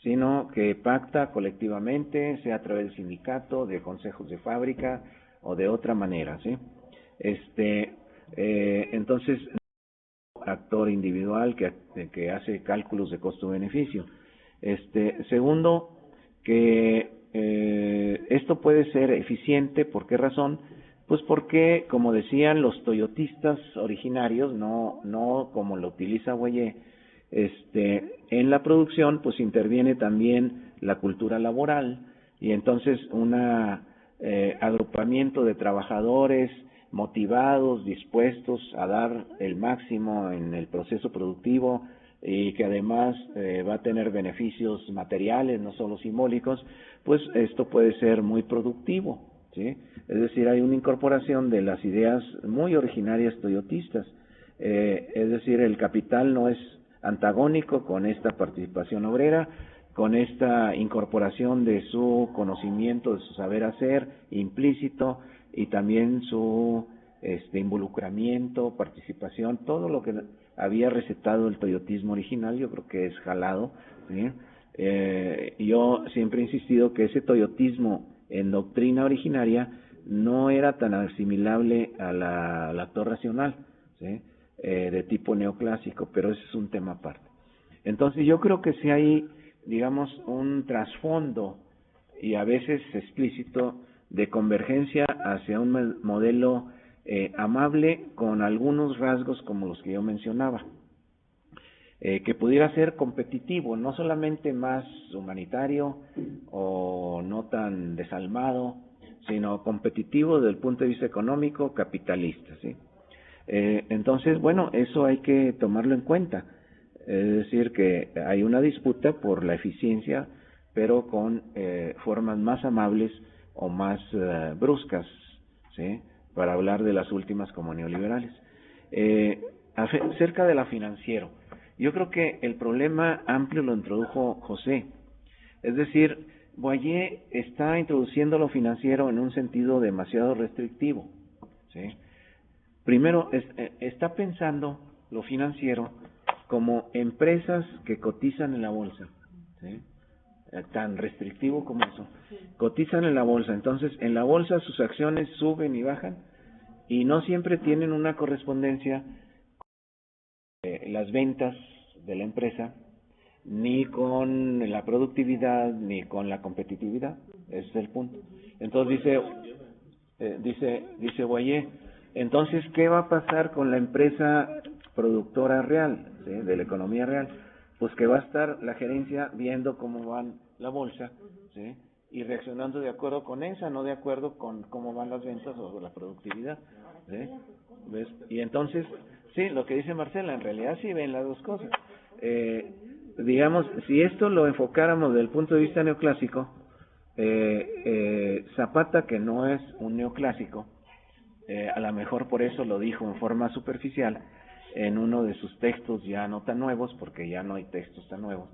sino que pacta colectivamente, sea a través del sindicato, de consejos de fábrica o de otra manera, ¿sí? Entonces, actor individual que hace cálculos de costo-beneficio. Segundo, que esto puede ser eficiente, ¿por qué razón? Pues porque, como decían los toyotistas originarios, no como lo utiliza Boyer, en la producción pues interviene también la cultura laboral, y entonces agrupamiento de trabajadores motivados, dispuestos a dar el máximo en el proceso productivo, y que además va a tener beneficios materiales, no solo simbólicos, pues esto puede ser muy productivo, ¿sí? Es decir, hay una incorporación de las ideas muy originarias toyotistas, es decir, el capital no es antagónico con esta participación obrera, con esta incorporación de su conocimiento, de su saber hacer implícito, y también su involucramiento, participación, todo lo que había recetado el toyotismo original, yo creo que es jalado, ¿sí? Yo siempre he insistido que ese toyotismo en doctrina originaria no era tan asimilable al actor racional, ¿sí? De tipo neoclásico, pero ese es un tema aparte. Entonces yo creo que sí hay, digamos, un trasfondo, y a veces explícito, de convergencia hacia un modelo amable, con algunos rasgos como los que yo mencionaba, que pudiera ser competitivo, no solamente más humanitario o no tan desalmado, sino competitivo desde el punto de vista económico, capitalista, ¿sí? Entonces, bueno, eso hay que tomarlo en cuenta, es decir, que hay una disputa por la eficiencia, pero con formas más amables o más bruscas, ¿sí? Para hablar de las últimas como neoliberales. Acerca de la financiero, yo creo que el problema amplio lo introdujo José, es decir, Boyer está introduciendo lo financiero en un sentido demasiado restrictivo, ¿sí? Primero, está pensando lo financiero como empresas que cotizan en la bolsa, ¿sí? Tan restrictivo como eso. Cotizan en la bolsa, entonces en la bolsa sus acciones suben y bajan, y no siempre tienen una correspondencia las ventas de la empresa, ni con la productividad, ni con la competitividad. Ese es el punto. Entonces dice Boyer, entonces, ¿qué va a pasar con la empresa productora real, ¿sí?, de la economía real? Pues que va a estar la gerencia viendo cómo van la bolsa, ¿sí?, y reaccionando de acuerdo con esa, no de acuerdo con cómo van las ventas o la productividad, ¿sí? ¿Ves? Y entonces, sí, lo que dice Marcela, en realidad sí ven las dos cosas. Digamos, si esto lo enfocáramos desde el punto de vista neoclásico, Zapata, que no es un neoclásico, a lo mejor por eso lo dijo en forma superficial en uno de sus textos ya no tan nuevos, porque ya no hay textos tan nuevos.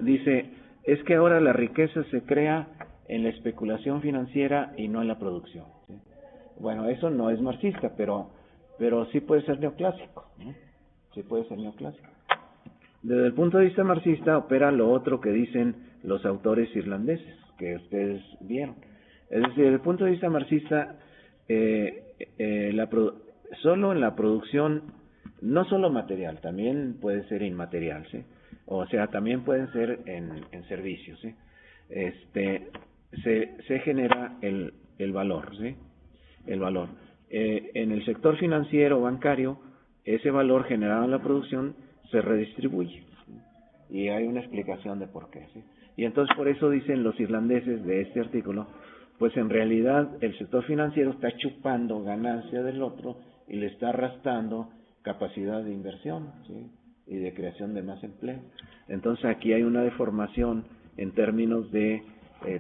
Dice, es que ahora la riqueza se crea en la especulación financiera y no en la producción, ¿sí? Bueno, eso no es marxista, pero sí puede ser neoclásico, ¿no? Sí puede ser neoclásico. Desde el punto de vista marxista opera lo otro que dicen los autores irlandeses, que ustedes vieron. Es decir, desde el punto de vista marxista, solo en la producción, no solo material, también puede ser inmaterial, ¿sí? O sea, también pueden ser en servicios, ¿sí? Se genera el valor, ¿sí? El valor. En el sector financiero bancario, ese valor generado en la producción se redistribuye. Y hay una explicación de por qué, ¿sí? Y entonces por eso dicen los irlandeses de este artículo, pues en realidad el sector financiero está chupando ganancia del otro y le está arrastrando capacidad de inversión, ¿sí?, y de creación de más empleo. Entonces aquí hay una deformación en términos de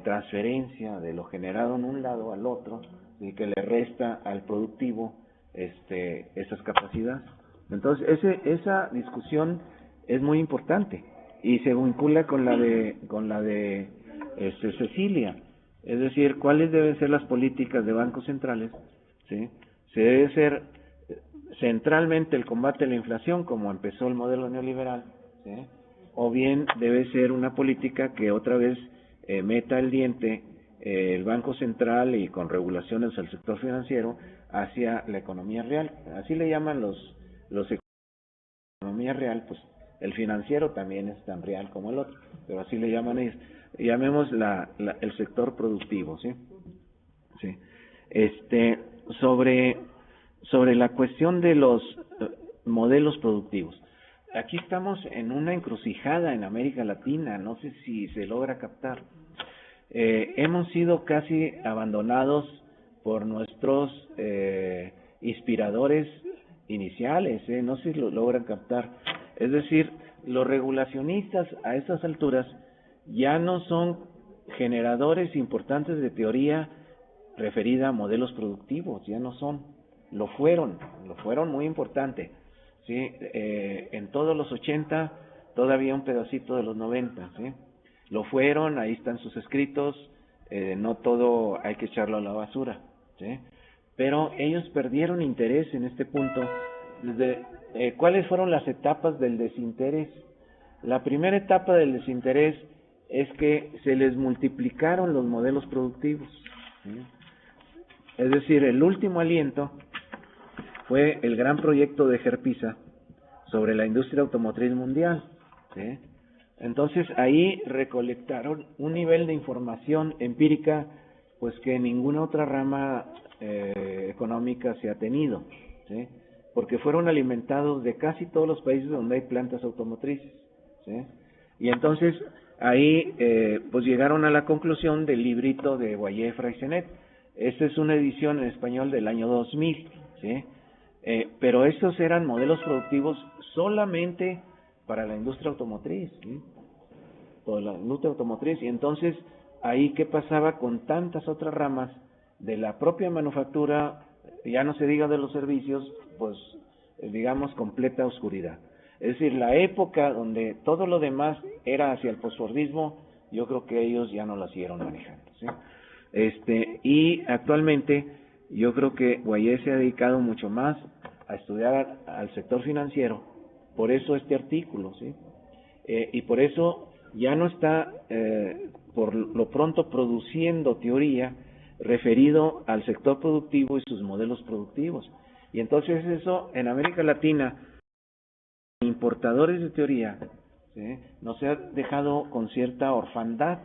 transferencia de lo generado en un lado al otro, y que le resta al productivo esas capacidades. Entonces esa discusión es muy importante y se vincula con la de Cecilia, es decir, cuáles deben ser las políticas de bancos centrales, ¿sí? Se debe ser centralmente el combate a la inflación, como empezó el modelo neoliberal, ¿sí?, o bien debe ser una política que otra vez meta el diente el Banco Central y con regulaciones al sector financiero hacia la economía real. Así le llaman los economía real, pues el financiero también es tan real como el otro, pero así le llaman ellos. Llamemos el sector productivo, ¿sí? Sí. Sobre la cuestión de los modelos productivos. Aquí estamos en una encrucijada en América Latina, no sé si se logra captar. Hemos sido casi abandonados por nuestros inspiradores iniciales, no sé si lo logran captar. Es decir, los regulacionistas a estas alturas ya no son generadores importantes de teoría referida a modelos productivos, ya no son, lo fueron muy importante, ¿sí? En todos los 80, todavía un pedacito de los 90, ¿sí? Lo fueron, ahí están sus escritos, no todo hay que echarlo a la basura, ¿sí? Pero ellos perdieron interés en este punto. ¿Cuáles fueron las etapas del desinterés? La primera etapa del desinterés es que se les multiplicaron los modelos productivos, ¿sí? Es decir, el último aliento fue el gran proyecto de GERPISA sobre la industria automotriz mundial, ¿sí? Entonces ahí recolectaron un nivel de información empírica pues que ninguna otra rama económica se ha tenido, ¿sí? Porque fueron alimentados de casi todos los países donde hay plantas automotrices, ¿sí? Y entonces ahí pues llegaron a la conclusión del librito de Boyer Freixenet. Esta es una edición en español del año 2000, ¿sí? Pero estos eran modelos productivos solamente para la industria automotriz, ¿sí? Por la industria automotriz. Y entonces, ahí, ¿qué pasaba con tantas otras ramas de la propia manufactura? Ya no se diga de los servicios, pues, digamos, completa oscuridad. Es decir, la época donde todo lo demás era hacia el posfordismo, yo creo que ellos ya no la siguieron manejando, ¿sí? Y actualmente, yo creo que Boyer se ha dedicado mucho más a estudiar al sector financiero, por eso este artículo, ¿sí? Y por eso ya no está, por lo pronto, produciendo teoría referido al sector productivo y sus modelos productivos. Y entonces eso, en América Latina, importadores de teoría, ¿sí?, nos ha dejado con cierta orfandad,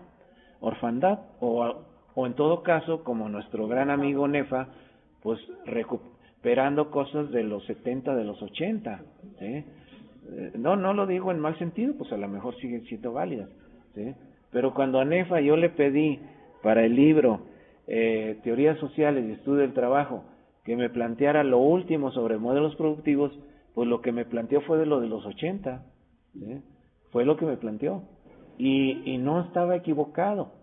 o en todo caso, como nuestro gran amigo Nefa, pues recuperando cosas de los 70, de los 80, ¿sí? No lo digo en mal sentido, pues a lo mejor siguen siendo válidas, ¿sí? Pero cuando a Nefa yo le pedí para el libro Teorías Sociales y Estudio del Trabajo que me planteara lo último sobre modelos productivos, pues lo que me planteó fue de lo de los 80, ¿sí? Fue lo que me planteó. Y no estaba equivocado.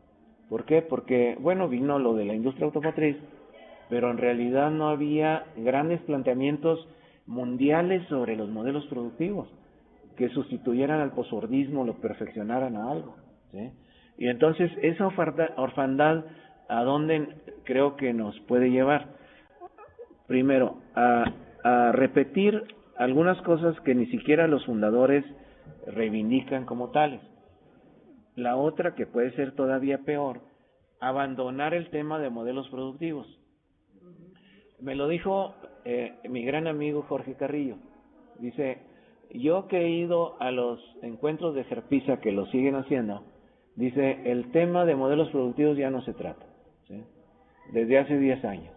¿Por qué? Porque, bueno, vino lo de la industria automotriz, pero en realidad no había grandes planteamientos mundiales sobre los modelos productivos que sustituyeran al posfordismo, lo perfeccionaran a algo, ¿sí? Y entonces esa orfandad, ¿a dónde creo que nos puede llevar? Primero, a repetir algunas cosas que ni siquiera los fundadores reivindican como tales. La otra, que puede ser todavía peor, abandonar el tema de modelos productivos. Me lo dijo mi gran amigo Jorge Carrillo. Dice, yo que he ido a los encuentros de Gerpisa, que lo siguen haciendo, dice, el tema de modelos productivos ya no se trata, ¿sí?, desde hace 10 años,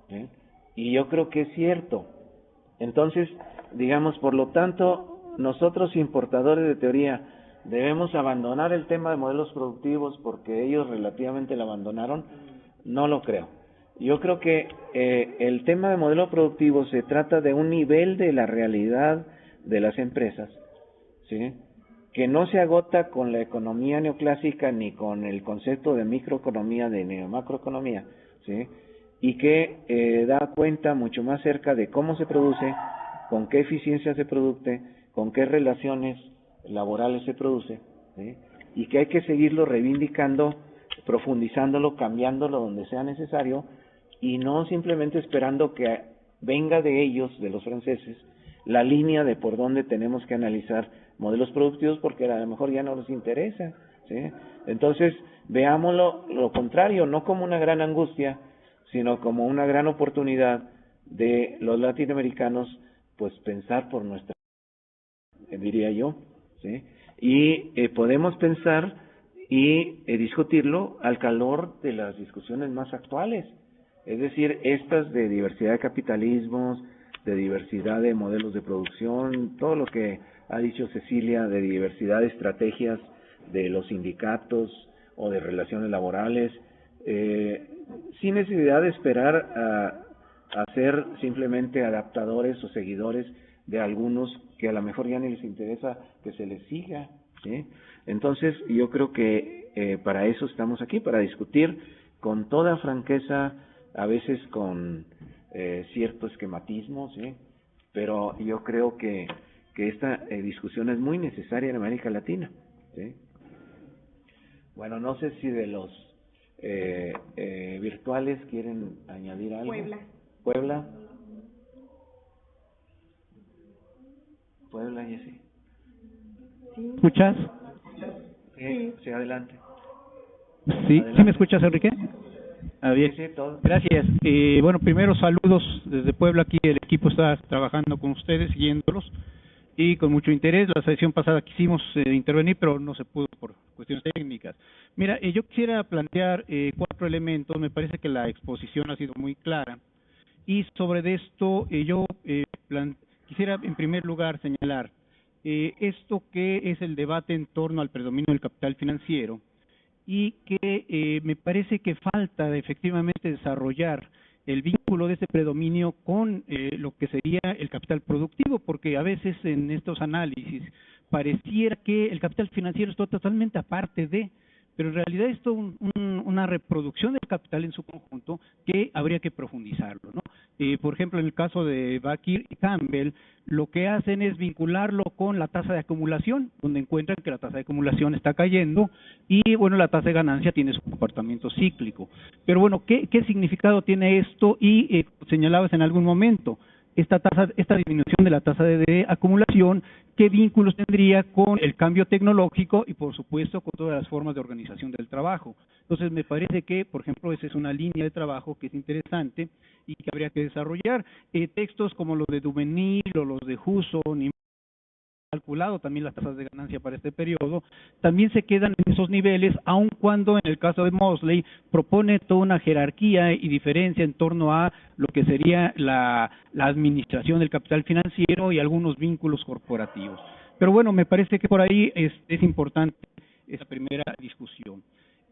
¿sí? Y yo creo que es cierto. Entonces, digamos, por lo tanto, nosotros importadores de teoría debemos abandonar el tema de modelos productivos porque ellos relativamente lo abandonaron. No lo creo. Yo creo que el tema de modelo productivo se trata de un nivel de la realidad de las empresas, ¿sí?, que no se agota con la economía neoclásica ni con el concepto de microeconomía, de neomacroeconomía, ¿sí?, y que da cuenta mucho más cerca de cómo se produce, con qué eficiencia se produce, con qué relaciones laborales se produce, ¿sí?, y que hay que seguirlo reivindicando, profundizándolo, cambiándolo donde sea necesario, y no simplemente esperando que venga de ellos, de los franceses, la línea de por dónde tenemos que analizar modelos productivos, porque a lo mejor ya no les interesa, ¿sí? Entonces, veámoslo lo contrario, no como una gran angustia, sino como una gran oportunidad de los latinoamericanos, pues pensar por nuestra, diría yo, ¿sí? Y podemos pensar y discutirlo al calor de las discusiones más actuales, es decir, estas de diversidad de capitalismos, de diversidad de modelos de producción, todo lo que ha dicho Cecilia, de diversidad de estrategias de los sindicatos o de relaciones laborales, sin necesidad de esperar a ser simplemente adaptadores o seguidores de algunos que a lo mejor ya ni les interesa que se les siga, ¿sí? Entonces, yo creo que para eso estamos aquí, para discutir con toda franqueza, a veces con cierto esquematismo, ¿sí?, pero yo creo que esta discusión es muy necesaria en América Latina, ¿sí? Bueno, no sé si de los virtuales quieren añadir algo. Puebla, Jessy. ¿Escuchas? Sí, adelante. Sí, Adelante. ¿Sí me escuchas, Enrique? Bien. Sí, todo. Gracias. Bueno, primero saludos desde Puebla. Aquí el equipo está trabajando con ustedes, siguiéndolos, y con mucho interés. La sesión pasada quisimos intervenir, pero no se pudo por cuestiones técnicas. Mira, yo quisiera plantear 4 elementos. Me parece que la exposición ha sido muy clara. Y sobre esto, yo quisiera en primer lugar señalar esto que es el debate en torno al predominio del capital financiero, y que me parece que falta efectivamente desarrollar el vínculo de ese predominio con lo que sería el capital productivo, porque a veces en estos análisis pareciera que el capital financiero está totalmente aparte de, pero en realidad es una reproducción del capital en su conjunto que habría que profundizarlo, ¿no? Por ejemplo, en el caso de Bakir y Campbell, lo que hacen es vincularlo con la tasa de acumulación, donde encuentran que la tasa de acumulación está cayendo y, bueno, la tasa de ganancia tiene su comportamiento cíclico. Pero, bueno, ¿qué significado tiene esto? Y señalabas en algún momento, esta disminución de la tasa de acumulación, ¿qué vínculos tendría con el cambio tecnológico y, por supuesto, con todas las formas de organización del trabajo? Entonces, me parece que, por ejemplo, esa es una línea de trabajo que es interesante y que habría que desarrollar. Textos como los de Dumenil o los de Husson y calculado también las tasas de ganancia para este periodo, también se quedan en esos niveles, aun cuando en el caso de Mosley propone toda una jerarquía y diferencia en torno a lo que sería la administración del capital financiero y algunos vínculos corporativos. Pero bueno, me parece que por ahí es importante esa primera discusión.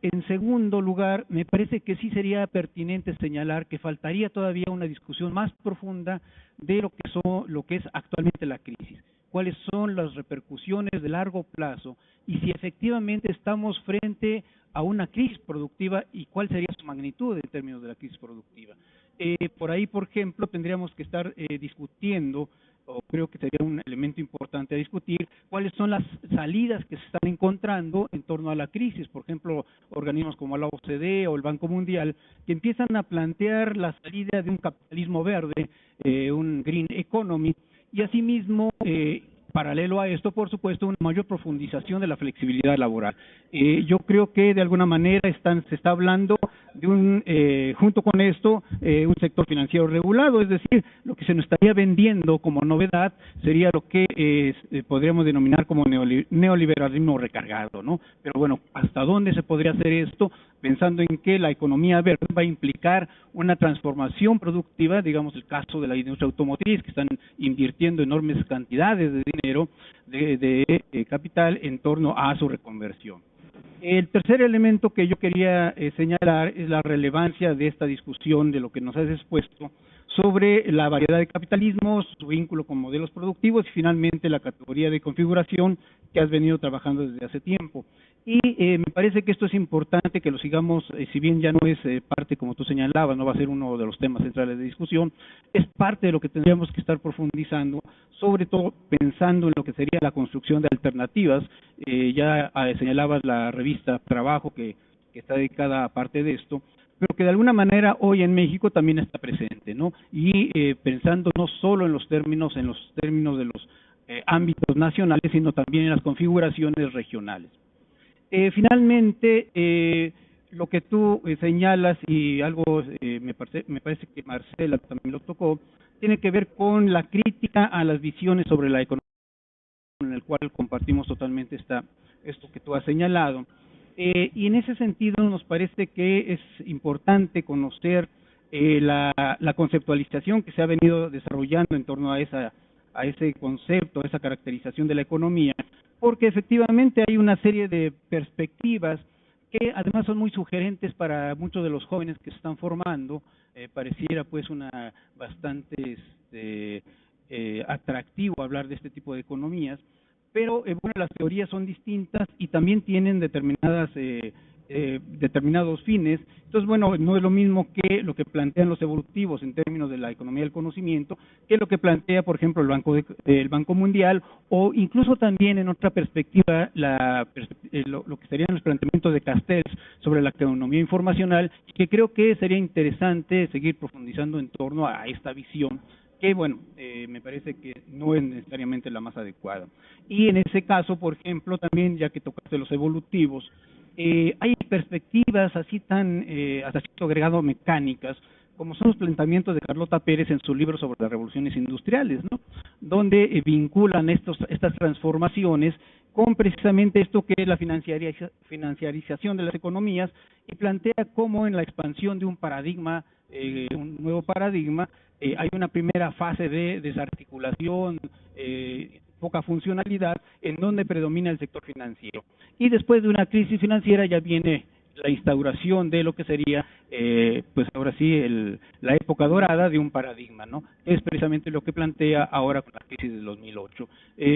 En segundo lugar, me parece que sí sería pertinente señalar que faltaría todavía una discusión más profunda de lo que es actualmente la crisis. Cuáles son las repercusiones de largo plazo y si efectivamente estamos frente a una crisis productiva y cuál sería su magnitud en términos de la crisis productiva. Por ahí, por ejemplo, tendríamos que estar discutiendo, o creo que sería un elemento importante a discutir, cuáles son las salidas que se están encontrando en torno a la crisis. Por ejemplo, organismos como la OCDE o el Banco Mundial, que empiezan a plantear la salida de un capitalismo verde, un green economy, y asimismo, paralelo a esto, por supuesto, una mayor profundización de la flexibilidad laboral. Yo creo que de alguna manera se está hablando de junto con esto, un sector financiero regulado, es decir, lo que se nos estaría vendiendo como novedad sería lo que podríamos denominar como neoliberalismo recargado, ¿no? Pero bueno, ¿hasta dónde se podría hacer esto? Pensando en que la economía verde va a implicar una transformación productiva, digamos el caso de la industria automotriz, que están invirtiendo enormes cantidades de dinero, de capital en torno a su reconversión. El tercer elemento que yo quería señalar es la relevancia de esta discusión de lo que nos has expuesto sobre la variedad de capitalismos, su vínculo con modelos productivos y finalmente la categoría de configuración que has venido trabajando desde hace tiempo. Y me parece que esto es importante que lo sigamos, si bien ya no es parte, como tú señalabas, no va a ser uno de los temas centrales de discusión, es parte de lo que tendríamos que estar profundizando, sobre todo pensando en lo que sería la construcción de alternativas. Ya señalabas la revista Trabajo que está dedicada a parte de esto, pero que de alguna manera hoy en México también está presente, ¿no? Y pensando no solo en los términos de los ámbitos nacionales, sino también en las configuraciones regionales. Finalmente, lo que tú señalas y algo me parece que Marcela también lo tocó, tiene que ver con la crítica a las visiones sobre la economía, en el cual compartimos totalmente esto que tú has señalado. Y en ese sentido nos parece que es importante conocer la conceptualización que se ha venido desarrollando en torno a ese concepto, a esa caracterización de la economía, porque efectivamente hay una serie de perspectivas que además son muy sugerentes para muchos de los jóvenes que se están formando. Pareciera pues bastante atractivo hablar de este tipo de economías, pero bueno, las teorías son distintas y también tienen determinados fines. Entonces, bueno, no es lo mismo que lo que plantean los evolutivos en términos de la economía del conocimiento, que lo que plantea, por ejemplo, el Banco Mundial, o incluso también en otra perspectiva, lo que serían los planteamientos de Castells sobre la economía informacional, que creo que sería interesante seguir profundizando en torno a esta visión, que bueno, me parece que no es necesariamente la más adecuada. Y en ese caso, por ejemplo, también, ya que tocaste los evolutivos, hay perspectivas así hasta cierto grado mecánicas, como son los planteamientos de Carlota Pérez en su libro sobre las revoluciones industriales, ¿no? Donde vinculan estas transformaciones con precisamente esto que es la financiarización de las economías, y plantea cómo en la expansión de un paradigma, un nuevo paradigma, hay una primera fase de desarticulación, poca funcionalidad, en donde predomina el sector financiero. Y después de una crisis financiera ya viene la instauración de lo que sería, pues ahora sí, la época dorada de un paradigma, ¿no? Es precisamente lo que plantea ahora con la crisis del 2008.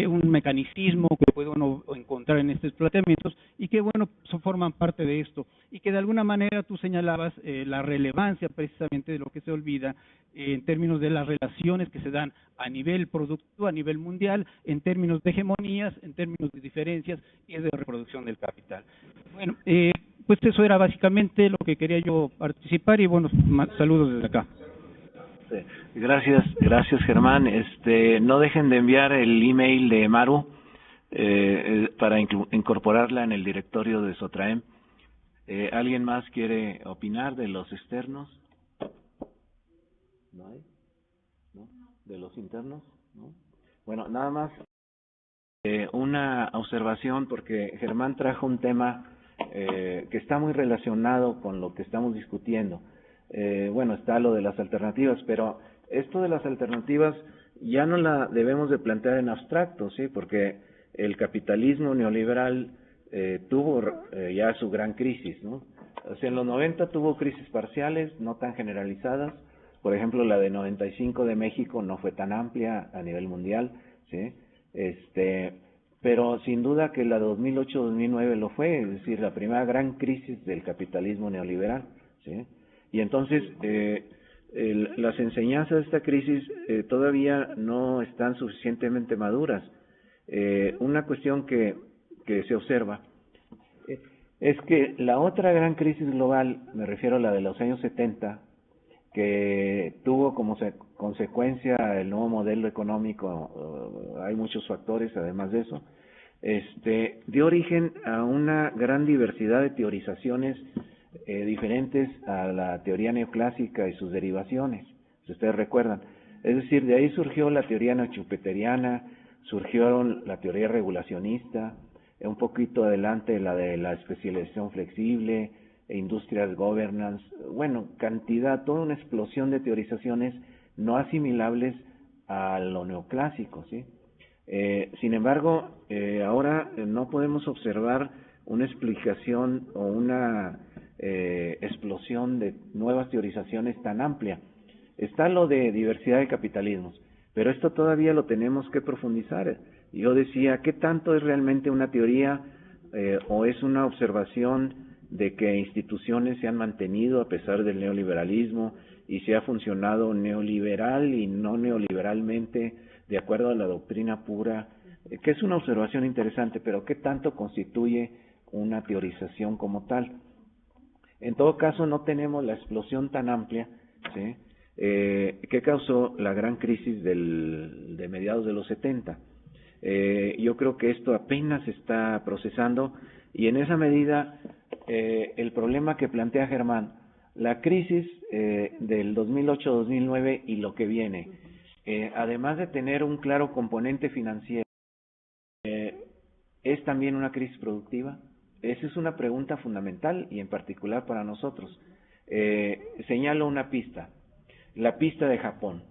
Un mecanismo que puede uno encontrar en estos planteamientos y que, bueno, forman parte de esto. Y que de alguna manera tú señalabas la relevancia precisamente de lo que se olvida en términos de las relaciones que se dan a nivel productivo, a nivel mundial, en términos de hegemonías, en términos de diferencias y de reproducción del capital. Bueno, pues eso era básicamente lo que quería yo participar y bueno, saludos desde acá. Sí. Gracias Germán. No dejen de enviar el email de Maru para incorporarla en el directorio de Sotraem. ¿Alguien más quiere opinar de los externos? ¿No hay? ¿No? ¿De los internos? ¿No? Bueno, nada más una observación, porque Germán trajo un tema que está muy relacionado con lo que estamos discutiendo. Bueno, está lo de las alternativas, pero esto de las alternativas ya no la debemos de plantear en abstracto, ¿sí? Porque el capitalismo neoliberal tuvo ya su gran crisis, ¿no? O sea, en los 90 tuvo crisis parciales, no tan generalizadas. Por ejemplo, la de 95 de México no fue tan amplia a nivel mundial, ¿sí? Pero sin duda que la de 2008-2009 lo fue, es decir, la primera gran crisis del capitalismo neoliberal, ¿sí? Y entonces, las enseñanzas de esta crisis todavía no están suficientemente maduras. Una cuestión que se observa es que la otra gran crisis global, me refiero a la de los años 70, que tuvo como consecuencia el nuevo modelo económico, hay muchos factores además de eso, dio origen a una gran diversidad de teorizaciones diferentes a la teoría neoclásica y sus derivaciones, si ustedes recuerdan. Es decir, de ahí surgió la teoría neoschumpeteriana, surgió la teoría regulacionista, un poquito adelante la de la especialización flexible, industrial governance, bueno, toda una explosión de teorizaciones no asimilables a lo neoclásico, ¿sí? Sin embargo, ahora no podemos observar una explicación o una explosión de nuevas teorizaciones tan amplia. Está lo de diversidad de capitalismos, pero esto todavía lo tenemos que profundizar. Yo decía, ¿qué tanto es realmente una teoría o es una observación de que instituciones se han mantenido a pesar del neoliberalismo y se ha funcionado neoliberal y no neoliberalmente de acuerdo a la doctrina pura, que es una observación interesante, pero qué tanto constituye una teorización como tal? En todo caso, no tenemos la explosión tan amplia, ¿sí? Que causó la gran crisis de mediados de los 70. Yo creo que esto apenas se está procesando y en esa medida el problema que plantea Germán, la crisis del 2008-2009 y lo que viene, además de tener un claro componente financiero, ¿es también una crisis productiva? Esa es una pregunta fundamental y en particular para nosotros. Señalo una pista, la pista de Japón.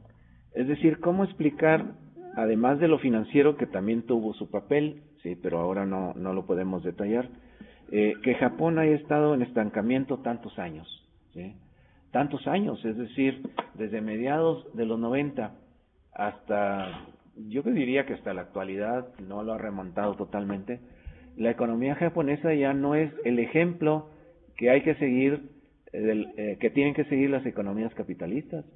Es decir, ¿cómo explicar, además de lo financiero que también tuvo su papel, sí, pero ahora no lo podemos detallar, que Japón haya estado en estancamiento tantos años, ¿sí? Tantos años, es decir, desde mediados de los 90 hasta, yo diría que hasta la actualidad, no lo ha remontado totalmente. La economía japonesa ya no es el ejemplo que hay que seguir, que tienen que seguir las economías capitalistas.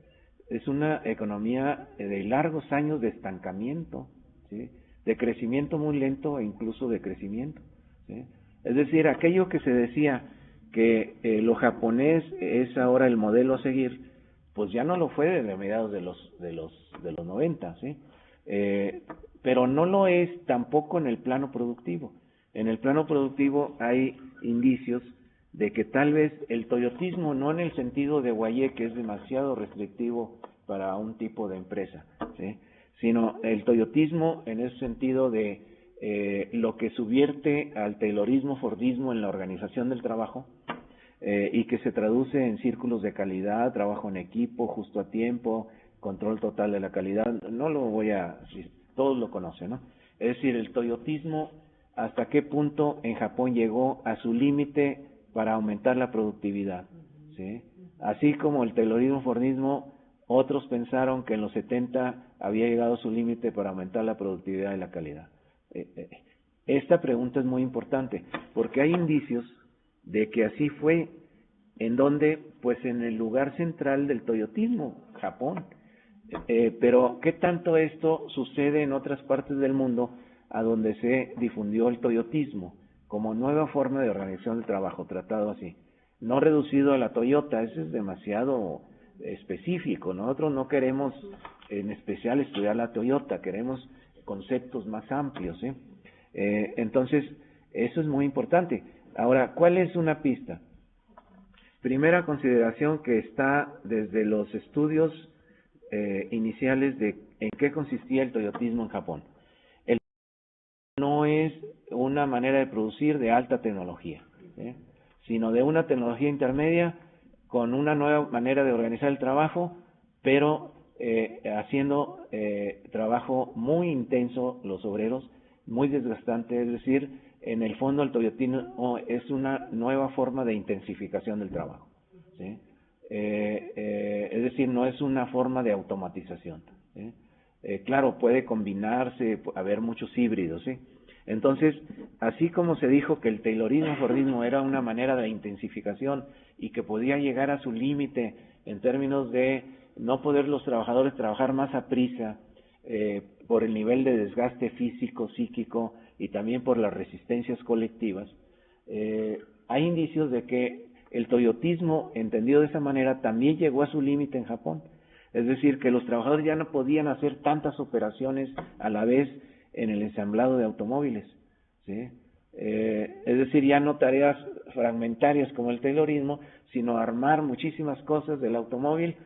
Es una economía de largos años de estancamiento, ¿sí? De crecimiento muy lento e incluso de crecimiento, ¿sí? Es decir, aquello que se decía que lo japonés es ahora el modelo a seguir, pues ya no lo fue desde mediados de los 90, ¿sí? Pero no lo es tampoco en el plano productivo. En el plano productivo hay indicios de que tal vez el toyotismo, no en el sentido de Guayé, que es demasiado restrictivo para un tipo de empresa, ¿sí? Sino el toyotismo en ese sentido de lo que subvierte al taylorismo, fordismo en la organización del trabajo, y que se traduce en círculos de calidad, trabajo en equipo, justo a tiempo, control total de la calidad. No lo voy a, todos lo conocen, ¿no? Es decir, el toyotismo, hasta qué punto en Japón llegó a su límite para aumentar la productividad, ¿sí? Así como el taylorismo, fordismo, otros pensaron que en los 70 había llegado a su límite para aumentar la productividad y la calidad. Esta pregunta es muy importante, porque hay indicios de que así fue, en donde, pues en el lugar central del toyotismo, Japón. Pero ¿qué tanto esto sucede en otras partes del mundo a donde se difundió el toyotismo como nueva forma de organización del trabajo, tratado así? No reducido a la Toyota, eso es demasiado específico. Nosotros no queremos en especial estudiar la Toyota, queremos conceptos más amplios, ¿sí? Entonces, eso es muy importante. Ahora, ¿cuál es una pista? Primera consideración que está desde los estudios iniciales de en qué consistía el toyotismo en Japón. no es una manera de producir de alta tecnología, ¿sí? Sino de una tecnología intermedia con una nueva manera de organizar el trabajo, pero haciendo trabajo muy intenso los obreros, muy desgastante, es decir, en el fondo el toyotismo es una nueva forma de intensificación del trabajo, ¿sí? Es decir, no es una forma de automatización, ¿sí? Claro, puede combinarse, haber muchos híbridos, ¿sí? Entonces, así como se dijo que el taylorismo fordismo era una manera de intensificación y que podía llegar a su límite en términos de no poder los trabajadores trabajar más a prisa por el nivel de desgaste físico, psíquico y también por las resistencias colectivas, hay indicios de que el toyotismo, entendido de esa manera, también llegó a su límite en Japón. Es decir, que los trabajadores ya no podían hacer tantas operaciones a la vez en el ensamblado de automóviles, ¿sí? Es decir, ya no tareas fragmentarias como el taylorismo, sino armar muchísimas cosas del automóvil,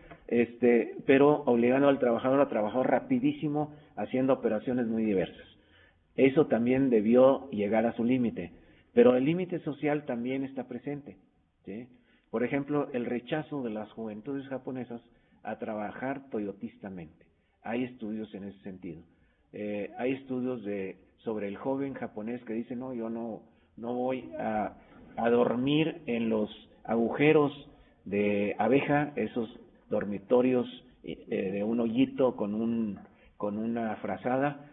pero obligando al trabajador a trabajar rapidísimo, haciendo operaciones muy diversas. Eso también debió llegar a su límite, pero el límite social también está presente, ¿sí? Por ejemplo, el rechazo de las juventudes japonesas a trabajar toyotistamente. Hay estudios en ese sentido. Hay estudios sobre el joven japonés que dice, no, yo no voy a dormir en los agujeros de abeja, esos dormitorios de un hoyito con una frazada,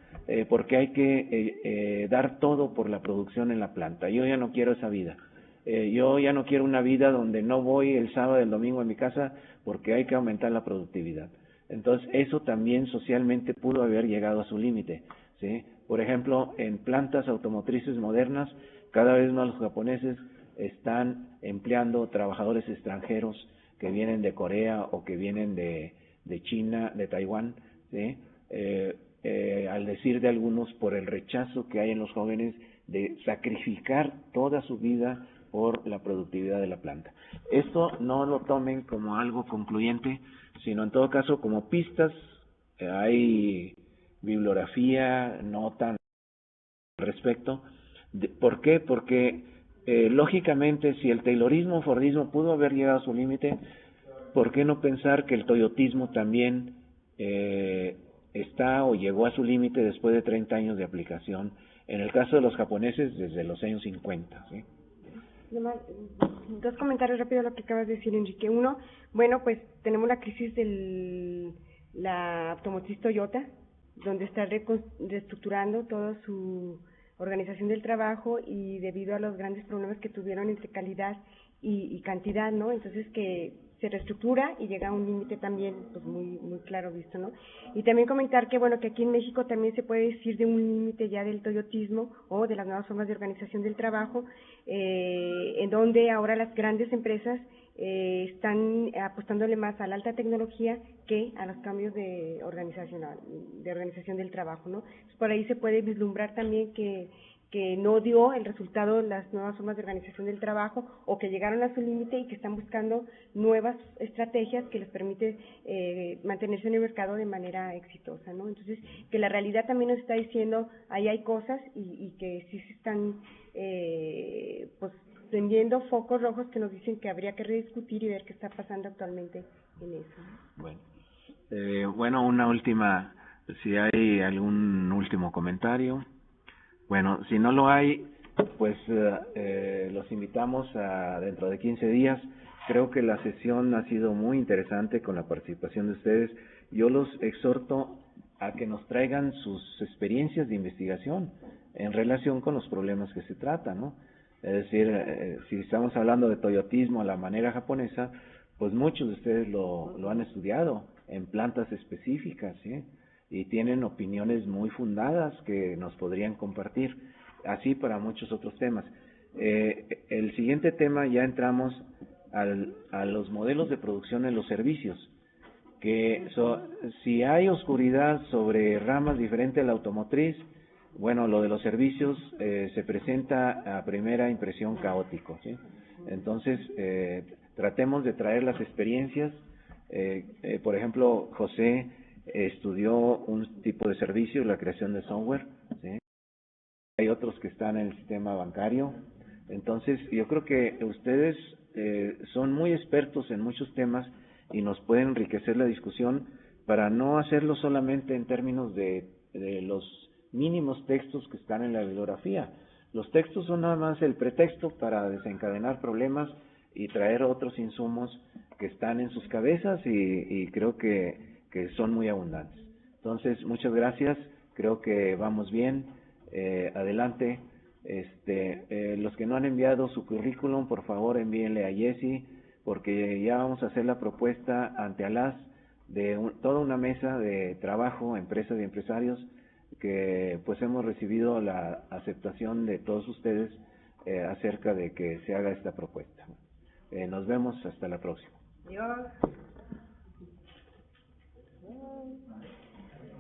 porque hay que dar todo por la producción en la planta. Yo ya no quiero esa vida. Yo ya no quiero una vida donde no voy el sábado y el domingo a mi casa porque hay que aumentar la productividad. Entonces, eso también socialmente pudo haber llegado a su límite, ¿sí? Por ejemplo, en plantas automotrices modernas, cada vez más los japoneses están empleando trabajadores extranjeros que vienen de Corea o que vienen de China, de Taiwán, ¿sí? Al decir de algunos, por el rechazo que hay en los jóvenes de sacrificar toda su vida por la productividad de la planta. Esto no lo tomen como algo concluyente, sino en todo caso como pistas. Hay bibliografía, notan al respecto. ¿Por qué? Porque lógicamente si el taylorismo o fordismo pudo haber llegado a su límite, ¿por qué no pensar que el toyotismo también está o llegó a su límite después de 30 años de aplicación? En el caso de los japoneses, desde los años 50, ¿sí? Dos comentarios rápidos a lo que acabas de decir, Enrique. Uno, bueno, pues tenemos la crisis de la automotriz Toyota, donde está reestructurando toda su organización del trabajo y debido a los grandes problemas que tuvieron entre calidad y cantidad, ¿no? Entonces que se reestructura y llega a un límite también pues muy claro visto, ¿no? Y también comentar que bueno, que aquí en México también se puede decir de un límite ya del toyotismo o de las nuevas formas de organización del trabajo, en donde ahora las grandes empresas están apostándole más a la alta tecnología que a los cambios de organización del trabajo, ¿no? Por ahí se puede vislumbrar también que no dio el resultado las nuevas formas de organización del trabajo o que llegaron a su límite y que están buscando nuevas estrategias que les permite mantenerse en el mercado de manera exitosa, ¿no? Entonces, que la realidad también nos está diciendo, ahí hay cosas y que sí se están pues tendiendo focos rojos que nos dicen que habría que rediscutir y ver qué está pasando actualmente en eso, ¿no? Bueno, una última, si hay algún último comentario. Bueno, si no lo hay, pues los invitamos a dentro de 15 días. Creo que la sesión ha sido muy interesante con la participación de ustedes. Yo los exhorto a que nos traigan sus experiencias de investigación en relación con los problemas que se tratan, ¿no? Es decir, si estamos hablando de toyotismo a la manera japonesa, pues muchos de ustedes lo han estudiado en plantas específicas, ¿sí? Y tienen opiniones muy fundadas que nos podrían compartir, así para muchos otros temas. El siguiente tema ya entramos a los modelos de producción en los servicios, que si hay oscuridad sobre ramas diferentes de la automotriz, bueno, lo de los servicios se presenta a primera impresión caótico, ¿sí? Entonces, tratemos de traer las experiencias. Por ejemplo, José estudió un tipo de servicio, la creación de software, ¿sí? hay otros que están en el sistema bancario. Entonces, yo creo que ustedes son muy expertos en muchos temas y nos pueden enriquecer la discusión para no hacerlo solamente en términos de los mínimos textos que están en la bibliografía. Los textos son nada más el pretexto para desencadenar problemas y traer otros insumos que están en sus cabezas y creo que son muy abundantes. Entonces, muchas gracias, creo que vamos bien, adelante. Los que no han enviado su currículum, por favor envíenle a Jessy, porque ya vamos a hacer la propuesta ante ALAS de toda una mesa de trabajo, empresas y empresarios, que pues hemos recibido la aceptación de todos ustedes acerca de que se haga esta propuesta. Nos vemos hasta la próxima. Adiós.